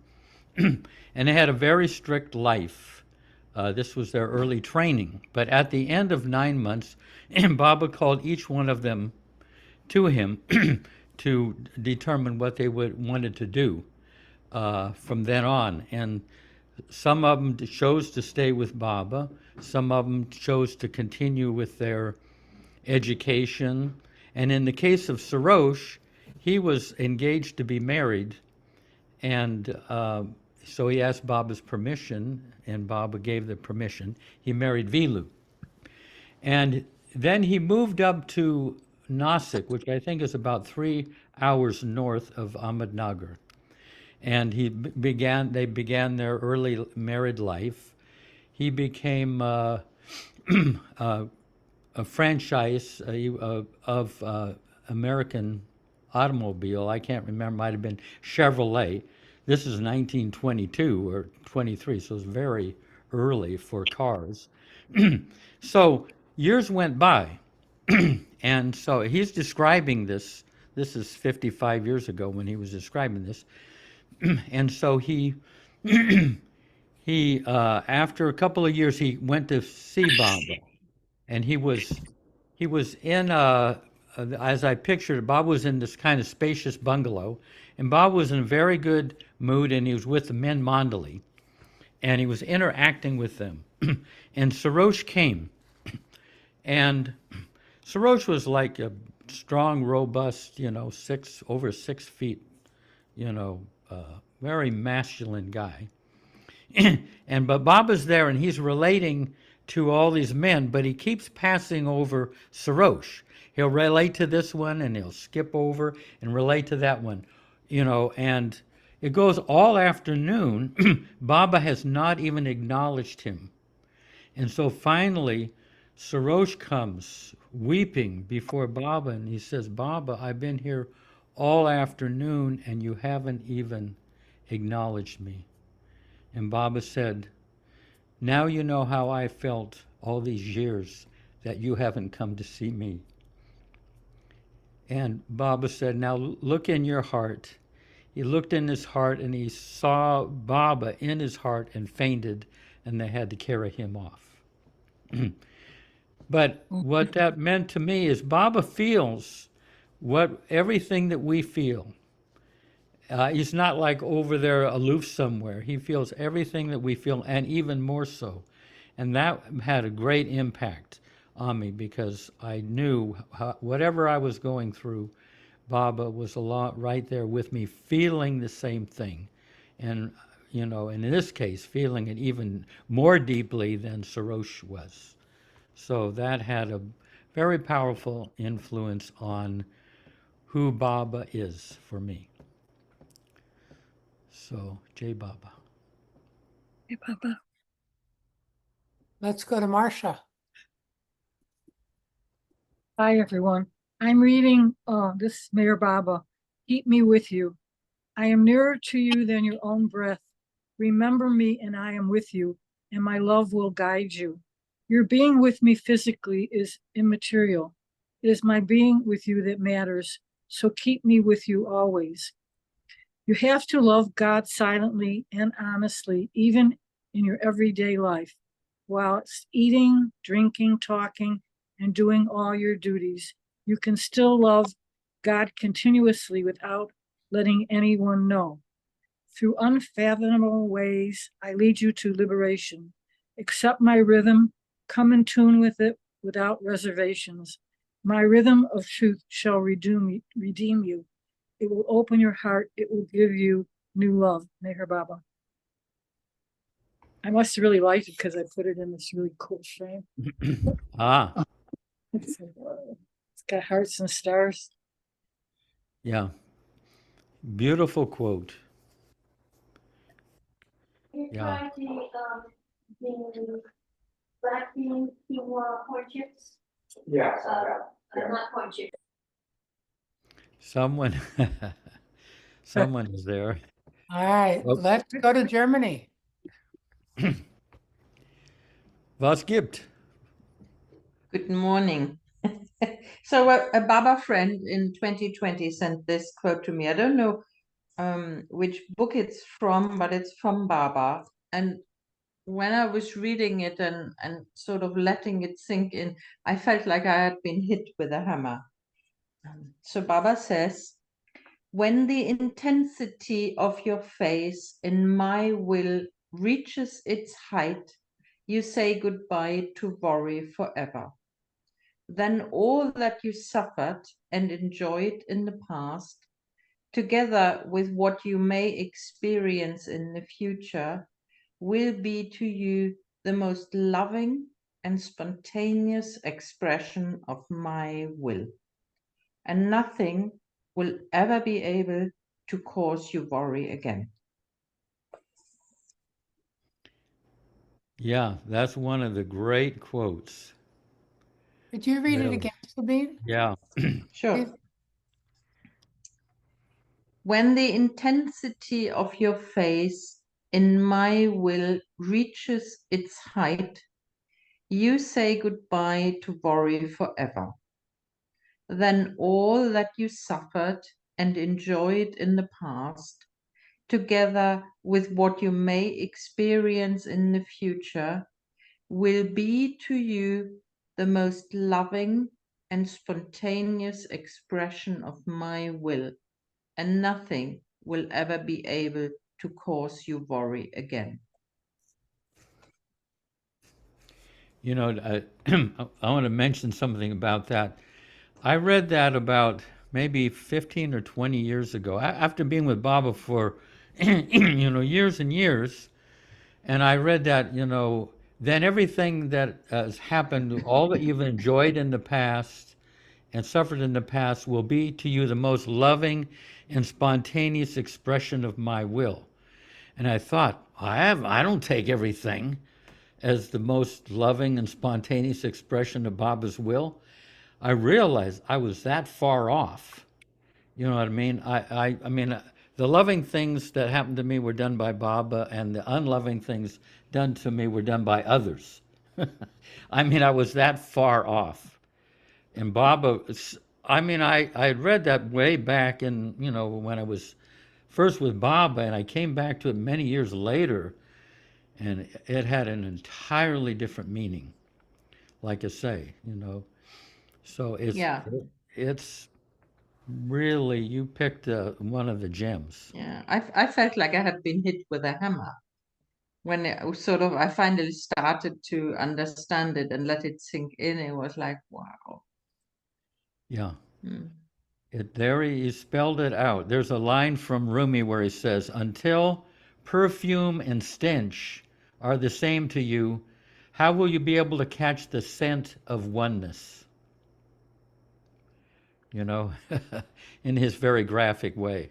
And they had a very strict life. This was their early training. But at the end of 9 months, Baba called each one of them to him to determine what they wanted to do from then on. And some of them chose to stay with Baba. Some of them chose to continue with their education. And in the case of Sarosh, he was engaged to be married. And so he asked Baba's permission, and Baba gave the permission. He married Vilu. And then he moved up to Nasik, which I think is about 3 hours north of Ahmednagar. And they began their early married life. He became a franchise of American automobile. I can't remember, might have been Chevrolet. This is 1922 or 23, so it's very early for cars. So years went by, and so he's describing this. This is 55 years ago when he was describing this. And so he after a couple of years, he went to see Baba, and he was in as I pictured it, Bob was in this kind of spacious bungalow, And Bob was in a very good mood, and he was with the men Mandali, and he was interacting with them. And Sarosh came, and Sarosh was like a strong, robust, over 6 feet, very masculine guy. But Baba's there, and he's relating to all these men, but he keeps passing over Sarosh. He'll relate to this one, and he'll skip over and relate to that one, and it goes all afternoon. Baba has not even acknowledged him. And so finally, Sarosh comes weeping before Baba, and he says, Baba, I've been here all afternoon, and you haven't even acknowledged me. And Baba said, now you know how I felt all these years that you haven't come to see me. And Baba said, now look in your heart. He looked in his heart, and he saw Baba in his heart and fainted, and they had to carry him off. But what that meant to me is Baba feels everything that we feel. He's not like over there aloof somewhere. He feels everything that we feel, and even more so. And that had a great impact on me, because I knew whatever I was going through, Baba was a lot right there with me, feeling the same thing. And, and in this case, feeling it even more deeply than Sarosh was. So that had a very powerful influence on who Baba is for me. So, Jai Baba. Jai Baba. Let's go to Marcia. Hi, everyone. I'm reading this is Mayor Baba. Keep me with you. I am nearer to you than your own breath. Remember me and I am with you, and my love will guide you. Your being with me physically is immaterial. It is my being with you that matters, so keep me with you always. You have to love God silently and honestly, even in your everyday life, while it's eating, drinking, talking, and doing all your duties. You can still love God continuously without letting anyone know. Through unfathomable ways, I lead you to liberation. Accept my rhythm, come in tune with it without reservations. My rhythm of truth shall redeem you. It will open your heart. It will give you new love. Meher Baba. I must have really liked it because I put it in this really cool frame. It's got hearts and stars. Yeah. Beautiful quote. Yeah. The black bean corn chips? Yeah. Not corn chips. Someone is there. All right, Oh. let's go to Germany. Was gibt? Good morning. So a Baba friend in 2020 sent this quote to me. I don't know which book it's from, but it's from Baba. And when I was reading it and sort of letting it sink in, I felt like I had been hit with a hammer. So Baba says, when the intensity of your face in my will reaches its height, you say goodbye to worry forever. Then all that you suffered and enjoyed in the past, together with what you may experience in the future, will be to you the most loving and spontaneous expression of my will. And nothing will ever be able to cause you worry again. Yeah, that's one of the great quotes. Could you read it Really. again, Sabine? Yeah. Sure. When the intensity of your face in my will reaches its height, you say goodbye to worry forever. Then all that you suffered and enjoyed in the past, together with what you may experience in the future, will be to you the most loving and spontaneous expression of my will, and nothing will ever be able to cause you worry again. You know, I want to mention something about that. I read that about maybe 15 or 20 years ago, after being with Baba for, years and years. And I read that, then everything that has happened, all that you've enjoyed in the past and suffered in the past will be to you the most loving and spontaneous expression of my will. And I thought, I don't take everything as the most loving and spontaneous expression of Baba's will. I realized I was that far off. You know what I mean? I mean, the loving things that happened to me were done by Baba, and the unloving things done to me were done by others. I mean, I was that far off. And Baba, I had read that way back in, when I was first with Baba, and I came back to it many years later, and it had an entirely different meaning, like I say, So Yeah. it's really, you picked one of the gems. Yeah, I felt like I had been hit with a hammer when I finally started to understand it and let it sink in. It was like, wow. Yeah. Mm. There he spelled it out. There's a line from Rumi where he says, "Until perfume and stench are the same to you, how will you be able to catch the scent of oneness?" In his very graphic way.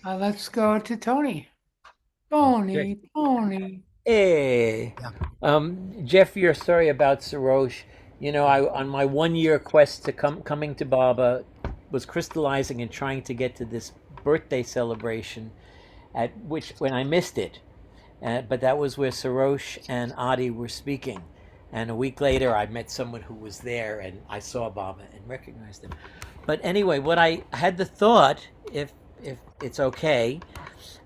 Let's go to Tony. Tony. Hey, Jeff, your story about Sarosh. On my 1 year quest to coming to Baba, was crystallizing and trying to get to this birthday celebration, when I missed it, but that was where Sarosh and Adi were speaking, and a week later I met someone who was there, and I saw Baba and recognized him. But anyway, what I had the thought, if it's okay.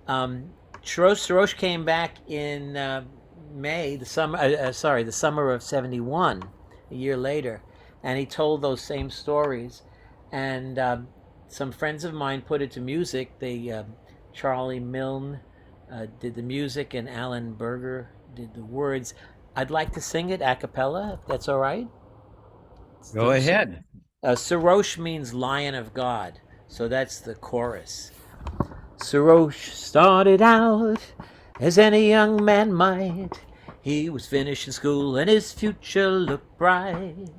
Sarosh came back in May, the summer of '71, a year later, and he told those same stories. And some friends of mine put it to music. Charlie Milne did the music, and Alan Berger did the words. I'd like to sing it a cappella, if that's all right. Go ahead. Sarosh means Lion of God, so that's the chorus. Sarosh started out as any young man might. He was finishing school and his future looked bright.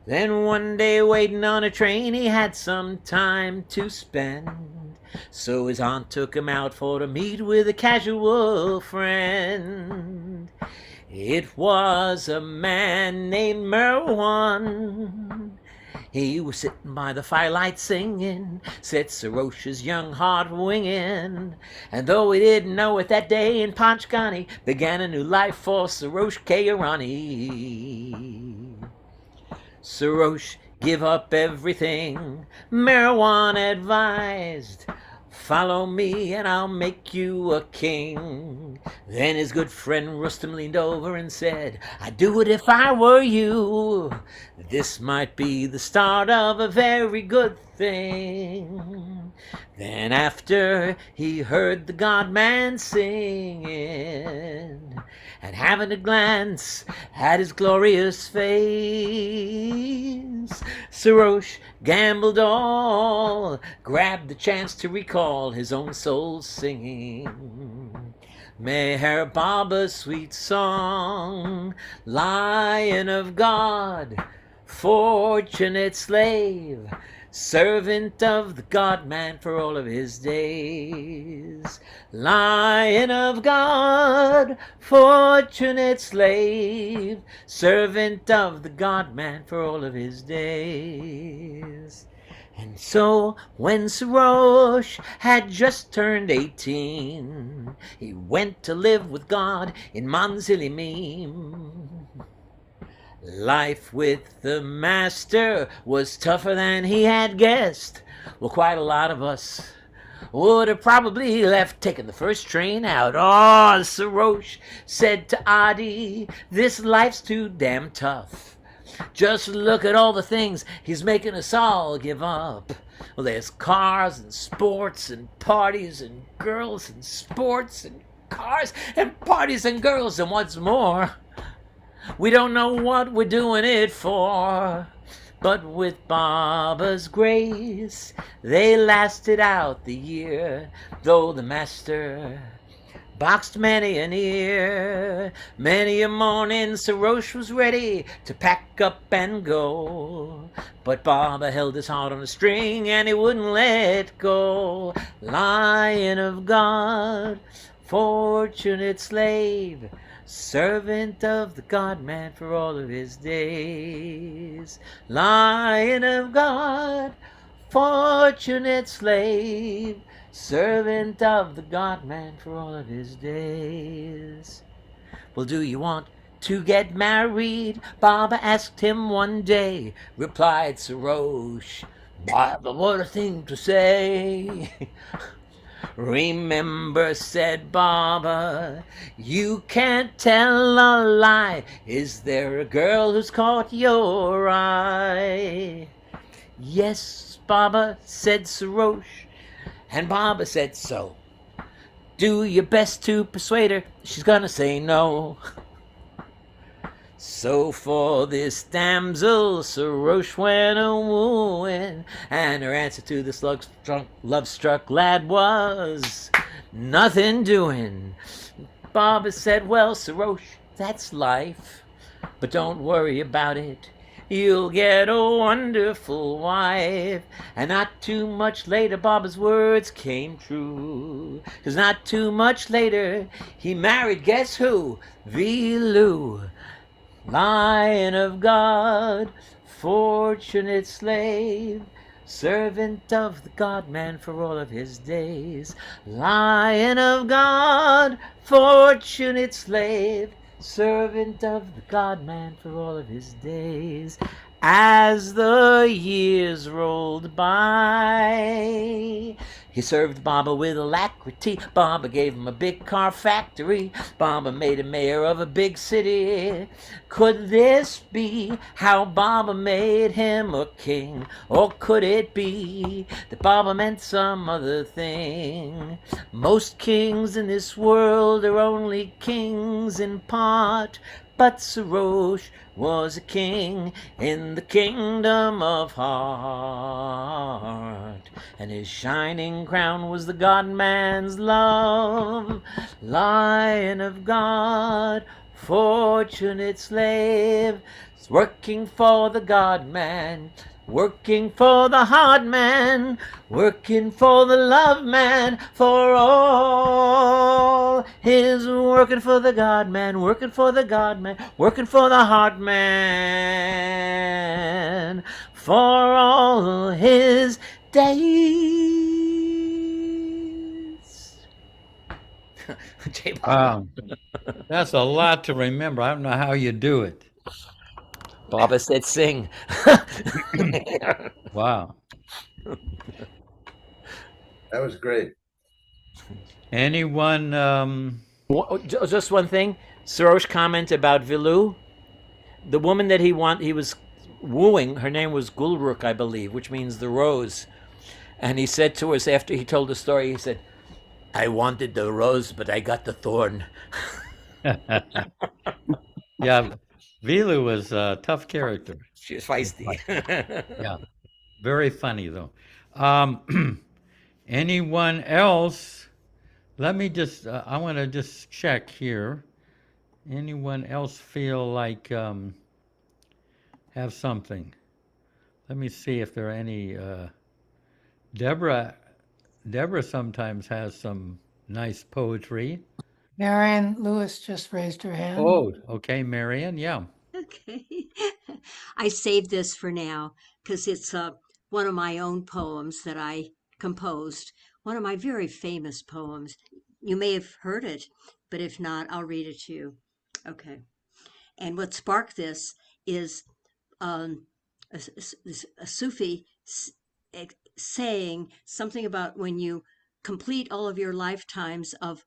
Then one day waiting on a train, he had some time to spend. So his aunt took him out for to meet with a casual friend. It was a man named Merwan. He was sitting by the firelight singing, set Sarosh's young heart winging. And though he didn't know it that day in Panchgani, began a new life for Sarosh Kairani. Sarosh, give up everything, Merwan advised. Follow me and I'll make you a king. Then his good friend Rustam leaned over and said, I'd do it if I were you. This might be the start of a very good thing. Then after he heard the God-man singing, and having a glance at his glorious face, Sarosh gambled all, grabbed the chance to recall his own soul singing. Meher Baba's sweet song, Lion of God, fortunate slave, servant of the God-man for all of his days. Lion of God, fortunate slave, servant of the God-man for all of his days. And so when Sarosh had just turned 18, he went to live with God in Manzilimim. Life with the master was tougher than he had guessed. Well, quite a lot of us would have probably left taking the first train out. Oh, Sarosh said to Adi, this life's too damn tough. Just look at all the things he's making us all give up. Well, there's cars and sports and parties and girls and sports and cars and parties and girls, and what's more, we don't know what we're doing it for. But with Baba's grace, they lasted out the year, though the master boxed many an ear. Many a morning Sarosh was ready to pack up and go, but Baba held his heart on a string and he wouldn't let go. Lion of God, fortunate slave, servant of the God-man for all of his days. Lion of God, fortunate slave, servant of the God-man for all of his days. Well, do you want to get married? Baba asked him one day. Replied Sarosh, Baba, what a thing to say. Remember, said Baba, you can't tell a lie. Is there a girl who's caught your eye? Yes, Baba, said Sarosh. And Baba said so. Do your best to persuade her. She's gonna say no. So for this damsel, Sarosh went a-wooing, and her answer to this love-struck lad was nothing doing. Baba said, well, Sarosh, that's life, but don't worry about it. You'll get a wonderful wife. And not too much later, Baba's words came true. 'Cause not too much later, he married, guess who? Vilu. Lion of God, fortunate slave, servant of the God-man for all of his days. Lion of God, fortunate slave, servant of the God-man for all of his days. As the years rolled by, he served Baba with alacrity. Baba gave him a big car factory. Baba made him mayor of a big city. Could this be how Baba made him a king? Or could it be that Baba meant some other thing? Most kings in this world are only kings in part, but Sarosh was a king in the kingdom of heart, and his shining crown was the God-man's love. Lion of God, fortunate slave, working for the God-man, working for the hard man, working for the love man, for all his working for the God-man, working for the God-man, working for the hard man, for all his days. Wow. That's a lot to remember. I don't know how you do it. Baba said sing. Wow. That was great. Anyone? Just one thing. Sarosh comment about Vilu. The woman that he was wooing, her name was Gulruk, I believe, which means the rose. And he said to us after he told the story, he said, I wanted the rose, but I got the thorn. Yeah, Vilu was a tough character. She was feisty. Yeah, very funny though. Anyone else? Let me just, I want to just check here. Anyone else feel like have something? Let me see if there are any. Deborah sometimes has some nice poetry. Marianne Lewis just raised her hand. Oh, okay, Marion, yeah. Okay. I saved this for now because it's one of my own poems that I composed, one of my very famous poems. You may have heard it, but if not, I'll read it to you. Okay. And what sparked this is a Sufi saying something about when you complete all of your lifetimes of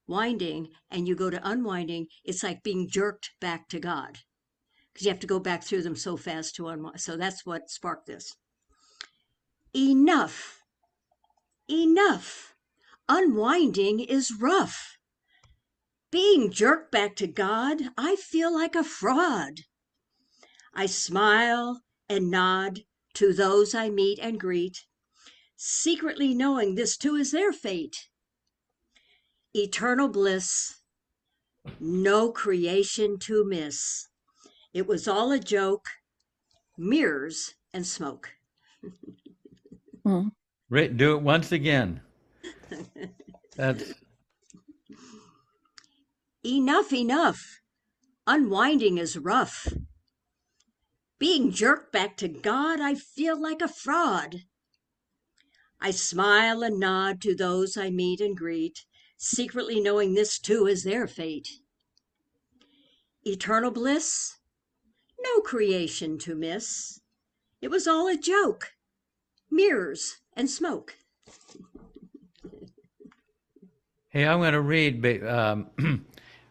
winding and you go to unwinding, it's like being jerked back to God. because you have to go back through them so fast to unwind. So that's what sparked this. Enough, enough. Unwinding is rough. Being jerked back to God, I feel like a fraud. I smile and nod to those I meet and greet, secretly knowing this too is their fate. Eternal bliss, no creation to miss. It was all a joke, mirrors and smoke. Do it once again. That's Enough, enough. Unwinding is rough. Being jerked back to God, I feel like a fraud. I smile and nod to those I meet and greet, secretly knowing this too is their fate. Eternal bliss, no creation to miss. It was all a joke, mirrors and smoke. Hey, I'm going to read.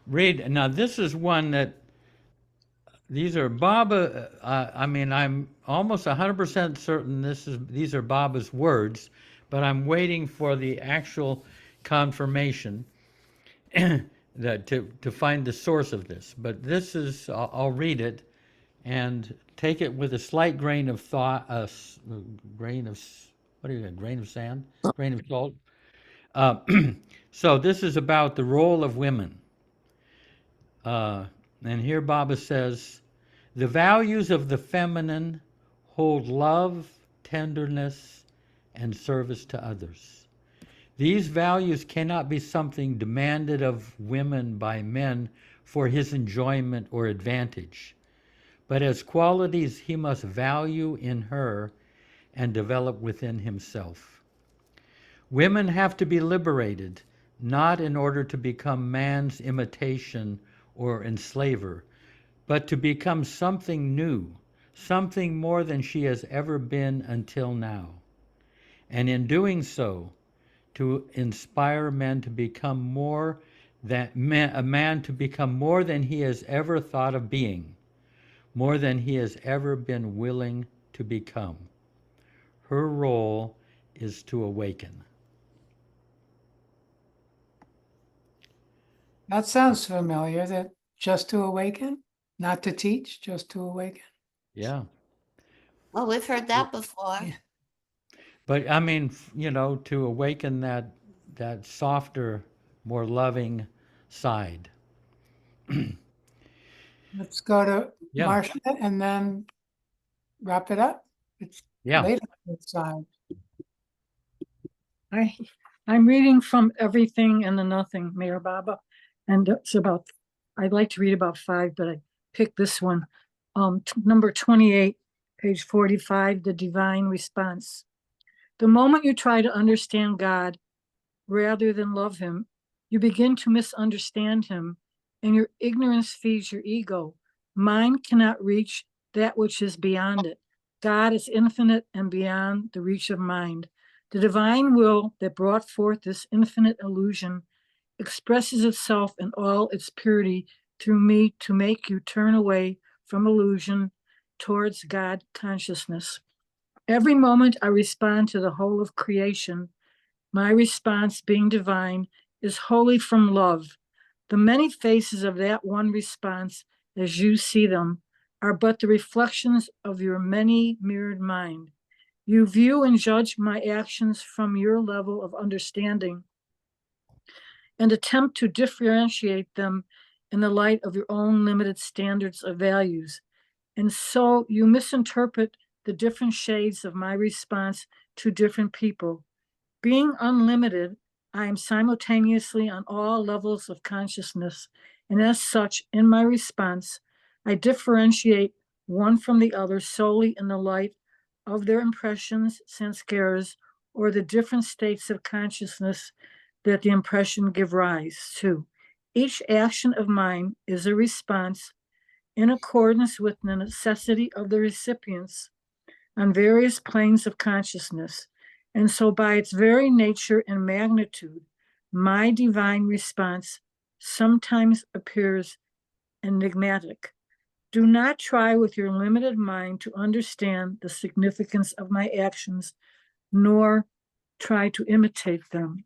Read now. This is one that these are Baba. I mean, I'm almost 100% certain these are Baba's words, but I'm waiting for the actual confirmation that to find the source of this. But this is. I'll read it, and take it with a slight grain of thought. Grain of what is it? A grain of sand? Grain of salt. So this is about the role of women. And here Baba says, the values of the feminine hold love, tenderness, and service to others. These values cannot be something demanded of women by men for his enjoyment or advantage, but as qualities he must value in her and develop within himself. Women have to be liberated, not in order to become man's imitation or enslaver, but to become something new, something more than she has ever been until now. And in doing so, to inspire men to become more than a man to become more than he has ever thought of being, more than he has ever been willing to become. Her role is to awaken. That sounds familiar, that just to awaken, not to teach, just to awaken. Yeah. Well, we've heard that before. But I mean, to awaken that softer, more loving side. Let's go to Yeah. Marcia and then wrap it up. It's late on this side. I'm reading from Everything and the Nothing, Mayor Baba. And it's about, I'd like to read about 5, but I picked this one. Number 28, page 45, the divine response. The moment you try to understand God rather than love him, you begin to misunderstand him, and your ignorance feeds your ego. Mind cannot reach that which is beyond it. God is infinite and beyond the reach of mind. The divine will that brought forth this infinite illusion expresses itself in all its purity through me to make you turn away from illusion towards God consciousness. Every moment I respond to the whole of creation, my response, being divine, is wholly from love. The many faces of that one response, as you see them, are but the reflections of your many mirrored mind. You view and judge my actions from your level of understanding and attempt to differentiate them in the light of your own limited standards of values. And so you misinterpret the different shades of my response to different people. Being unlimited, I am simultaneously on all levels of consciousness, and as such, in my response, I differentiate one from the other solely in the light of their impressions, sanskaras, or the different states of consciousness that the impression give rise to. Each action of mine is a response in accordance with the necessity of the recipients on various planes of consciousness. And so by its very nature and magnitude, my divine response sometimes appears enigmatic. Do not try with your limited mind to understand the significance of my actions, nor try to imitate them.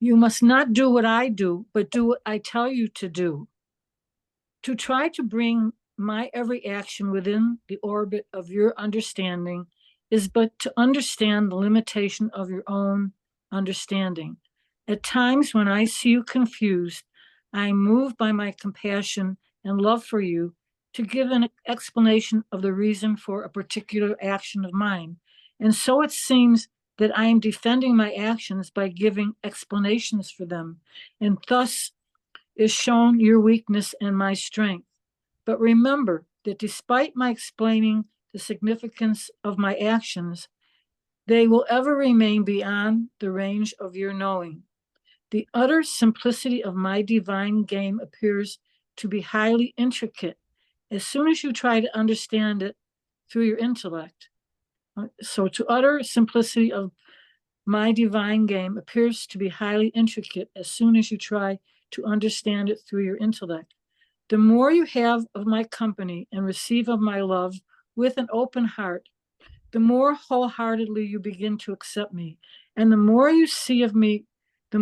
You must not do what I do, but do what I tell you to do. To try to bring my every action within the orbit of your understanding is but to understand the limitation of your own understanding. At times when I see you confused, I am moved by my compassion and love for you to give an explanation of the reason for a particular action of mine. And so it seems that I am defending my actions by giving explanations for them, and thus is shown your weakness and my strength. But remember that despite my explaining the significance of my actions, they will ever remain beyond the range of your knowing. The utter simplicity of my divine game appears to be highly intricate as soon as you try to understand it through your intellect. So to utter simplicity of my divine game appears to be highly intricate as soon as you try to understand it through your intellect. The more you have of my company and receive of my love with an open heart, the more wholeheartedly you begin to accept me. And the more you see of me, the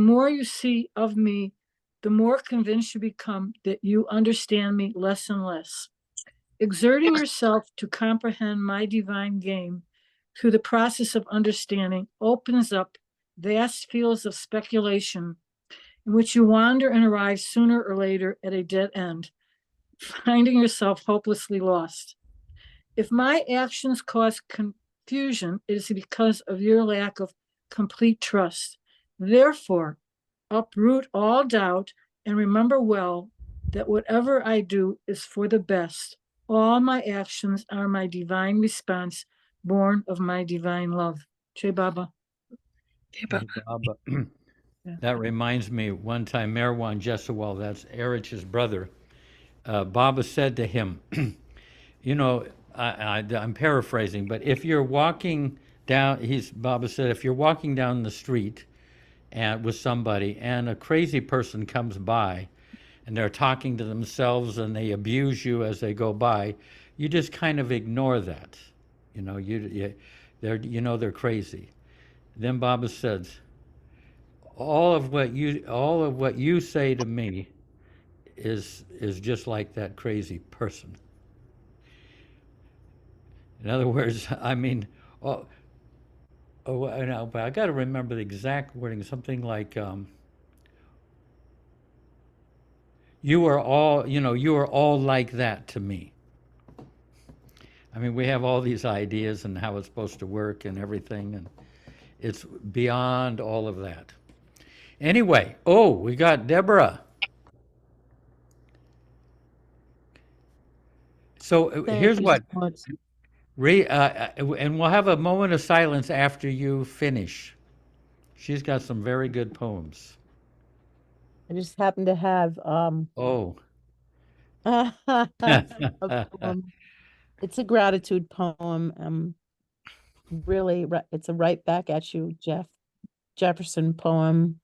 more convinced you become that you understand me less and less. Exerting yourself to comprehend my divine game through the process of understanding opens up vast fields of speculation in which you wander and arrive sooner or later at a dead end, finding yourself hopelessly lost. If my actions cause confusion, it is because of your lack of complete trust. Therefore, uproot all doubt and remember well that whatever I do is for the best. All my actions are my divine response, born of my divine love. Jai Baba. Baba. That reminds me, one time Merwan Jesawal, that's Erich's brother, Baba said to him, you know, I'm paraphrasing, but if you're walking down, Baba said, if you're walking down the street with somebody and a crazy person comes by and they're talking to themselves and they abuse you as they go by, you just kind of ignore that. You know, they're crazy. Then Baba says, all of what you say to me is just like that crazy person. In other words, I mean, but I got to remember the exact wording. Something like, you are all like that to me. I mean, we have all these ideas and how it's supposed to work and everything, and it's beyond all of that. Anyway, we got Deborah. So here's what. And we'll have a moment of silence after you finish. She's got some very good poems. I just happen to have Oh. a poem. It's a gratitude poem. Really, it's a right back at you, Jefferson poem,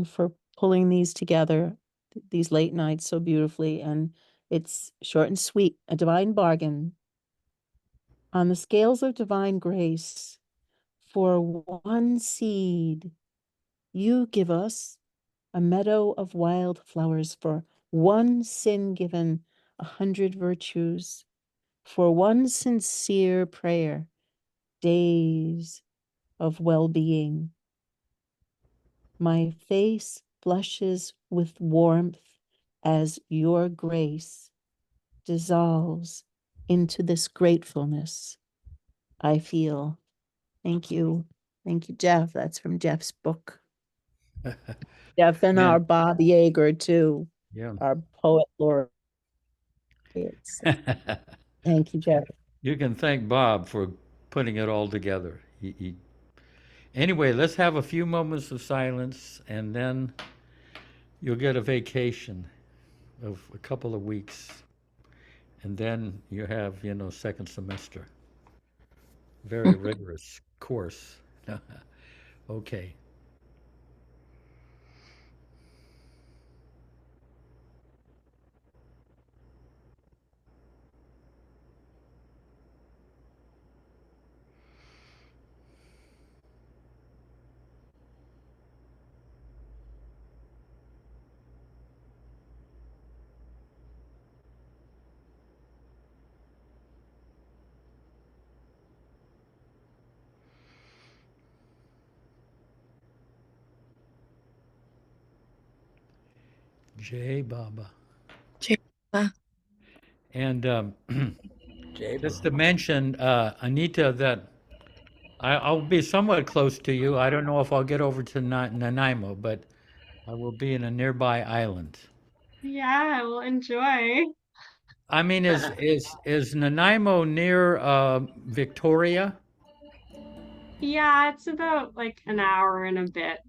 for pulling these together, these late nights so beautifully. And it's short and sweet, a divine bargain. On the scales of divine grace, for one seed, you give us a meadow of wild flowers. For one sin given, 100 virtues. For one sincere prayer, days of well-being. My face flushes with warmth as your grace dissolves into this gratefulness I feel. Thank you. Thank you, Jeff. That's from Jeff's book. Jeff and our Bob Yeager, too. Yeah. Our poet laureate. Thank you, Jeff. You can thank Bob for putting it all together. Anyway, let's have a few moments of silence, and then you'll get a vacation of a couple of weeks. And then you have, second semester. Very rigorous course. Okay. Jai Baba. Jai Baba. And Jai just Baba. to mention, Anita, that I'll be somewhat close to you. I don't know if I'll get over to Nanaimo, but I will be in a nearby island. Yeah, I will enjoy. I mean, is Nanaimo near Victoria? Yeah, it's about like an hour and a bit.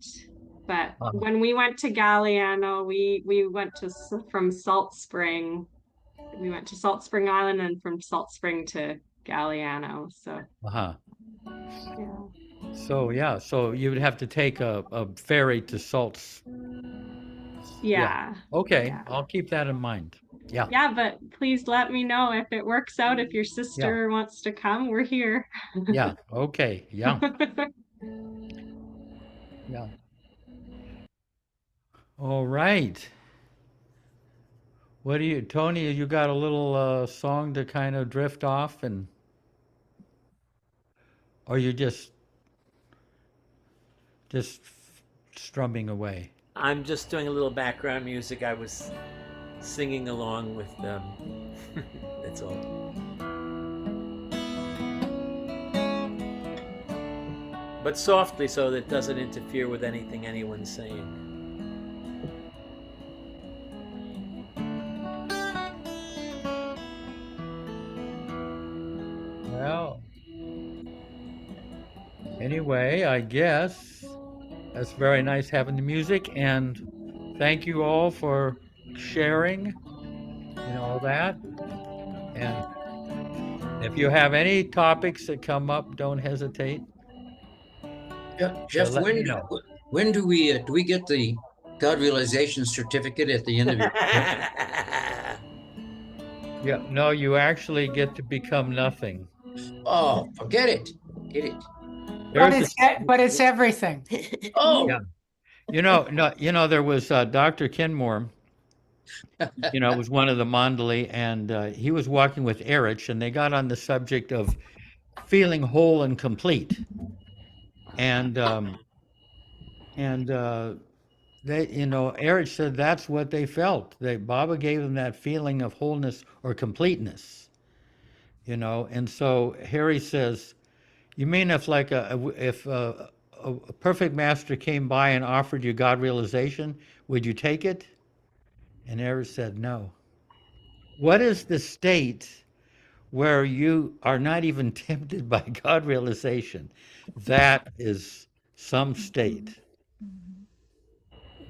But when we went to Galliano, we went to from Salt Spring. We went to Salt Spring Island and from Salt Spring to Galliano. So Uh-huh. yeah. So yeah, so you would have to take a ferry to Salts. Yeah. Yeah. Okay, Yeah. I'll keep that in mind. Yeah. Yeah, but please let me know if it works out. If your sister wants to come, we're here. Yeah. Okay. Yeah. Yeah. All right. What do you, Tony? You got a little song to kind of drift off, and or you just strumming away? I'm just doing a little background music. I was singing along with them. That's all. But softly so that it doesn't interfere with anything anyone's saying. Well, anyway, I guess that's very nice having the music, and thank you all for sharing and all that. And if you have any topics that come up, don't hesitate. Jeff, let me know. when do we get the God realization certificate at the end of your book? Yeah, no, you actually get to become nothing. Oh, forget it. Get it. But it's everything. Oh, yeah. There was Dr. Kenmore. Was one of the Mandali, and he was walking with Erich, and they got on the subject of feeling whole and complete. And they, Erich said that's what they felt. Baba gave them that feeling of wholeness or completeness. And so Harry says, "You mean if a perfect master came by and offered you God realization, would you take it?" And Erich said, "No." What is the state where you are not even tempted by God realization? That is some state.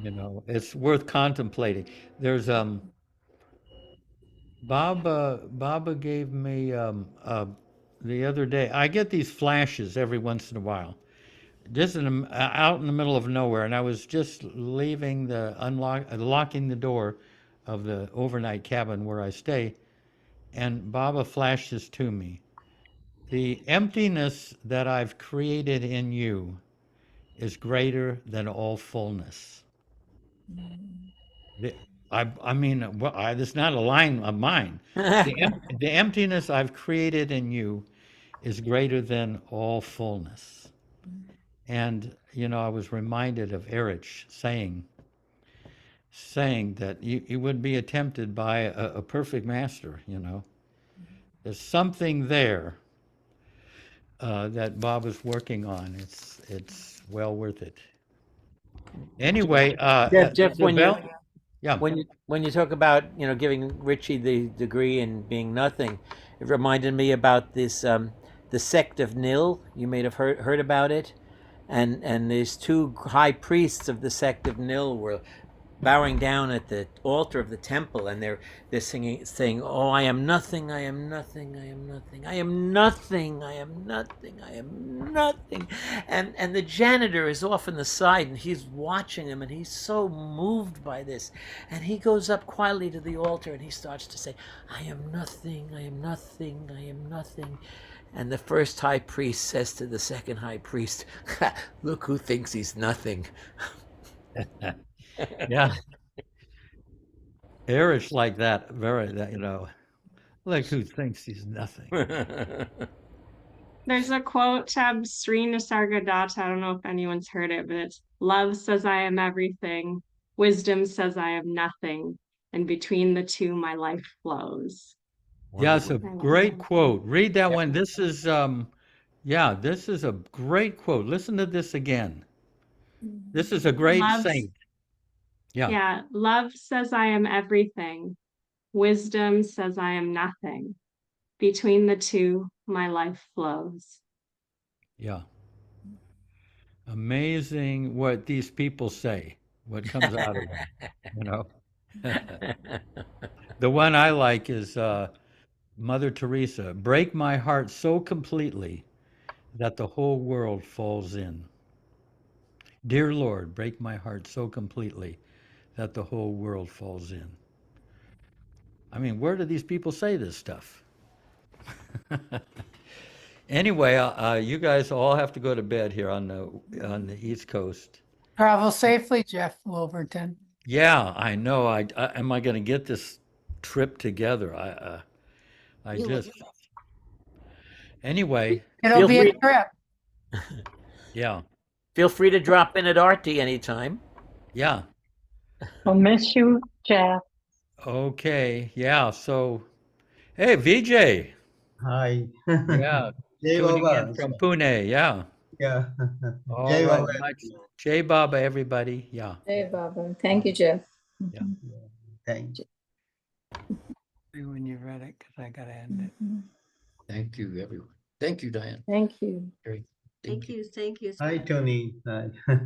It's worth contemplating. There's Baba gave me the other day. I get these flashes every once in a while, just out in the middle of nowhere, and I was just locking the door of the overnight cabin where I stay, and Baba flashes to me, "The emptiness that I've created in you is greater than all fullness." I mean, it's not a line of mine. The emptiness I've created in you is greater than all fullness. And, I was reminded of Erich saying that you would be tempted by a perfect master, There's something there that Bob is working on. It's well worth it. Anyway, Jeff, when yeah. When you talk about giving Richie the degree and being nothing, it reminded me about this the sect of Nil. You may have heard about it, and these two high priests of the sect of Nil were bowing down at the altar of the temple, and they're saying, "Oh, I am nothing, I am nothing, I am nothing, I am nothing, I am nothing, I am nothing." And the janitor is off on the side, and he's watching them, and he's so moved by this. And he goes up quietly to the altar, and he starts to say, "I am nothing, I am nothing, I am nothing." And the first high priest says to the second high priest, "Look who thinks he's nothing." Yeah. Erich like that, like who thinks he's nothing. There's a quote, Sri Nisargadatta. I don't know if anyone's heard it, but it's, "Love says I am everything. Wisdom says I am nothing, and between the two my life flows. Yeah, it's a I love great that. quote. Read that one. This is yeah, this is a great quote. Listen to this again. This is a great Love, saint. Yeah. yeah, love says I am everything. Wisdom says I am nothing. Between the two, my life flows. Yeah. Amazing what these people say, what comes out of them, you know. The one I like is Mother Teresa, break my heart so completely that the whole world falls in. Dear Lord, break my heart so completely that the whole world falls in. I mean, where do these people say this stuff? Anyway, you guys all have to go to bed here on the East Coast. Travel safely, Jeff Wolverton. Yeah, I know. Am I going to get this trip together? I You just will. anyway. It'll Feel be free, a trip. Yeah, feel free to drop in at Artie anytime. yeah. I'll miss you, Jeff. Okay, yeah. So, hey, VJ. Hi. Yeah, Jai tuning in Baba. from Pune. Yeah. Yeah. All Jai right. Baba. Much. Jai Baba, everybody. Yeah. Hey, Baba. Thank you, Jeff. Yeah. Thank you. When you read it, because I got to end it. Thank you, everyone. Thank you, Diane. Thank you. Very, Thank you. Thank you. Hi, Tony. Hi. Hi.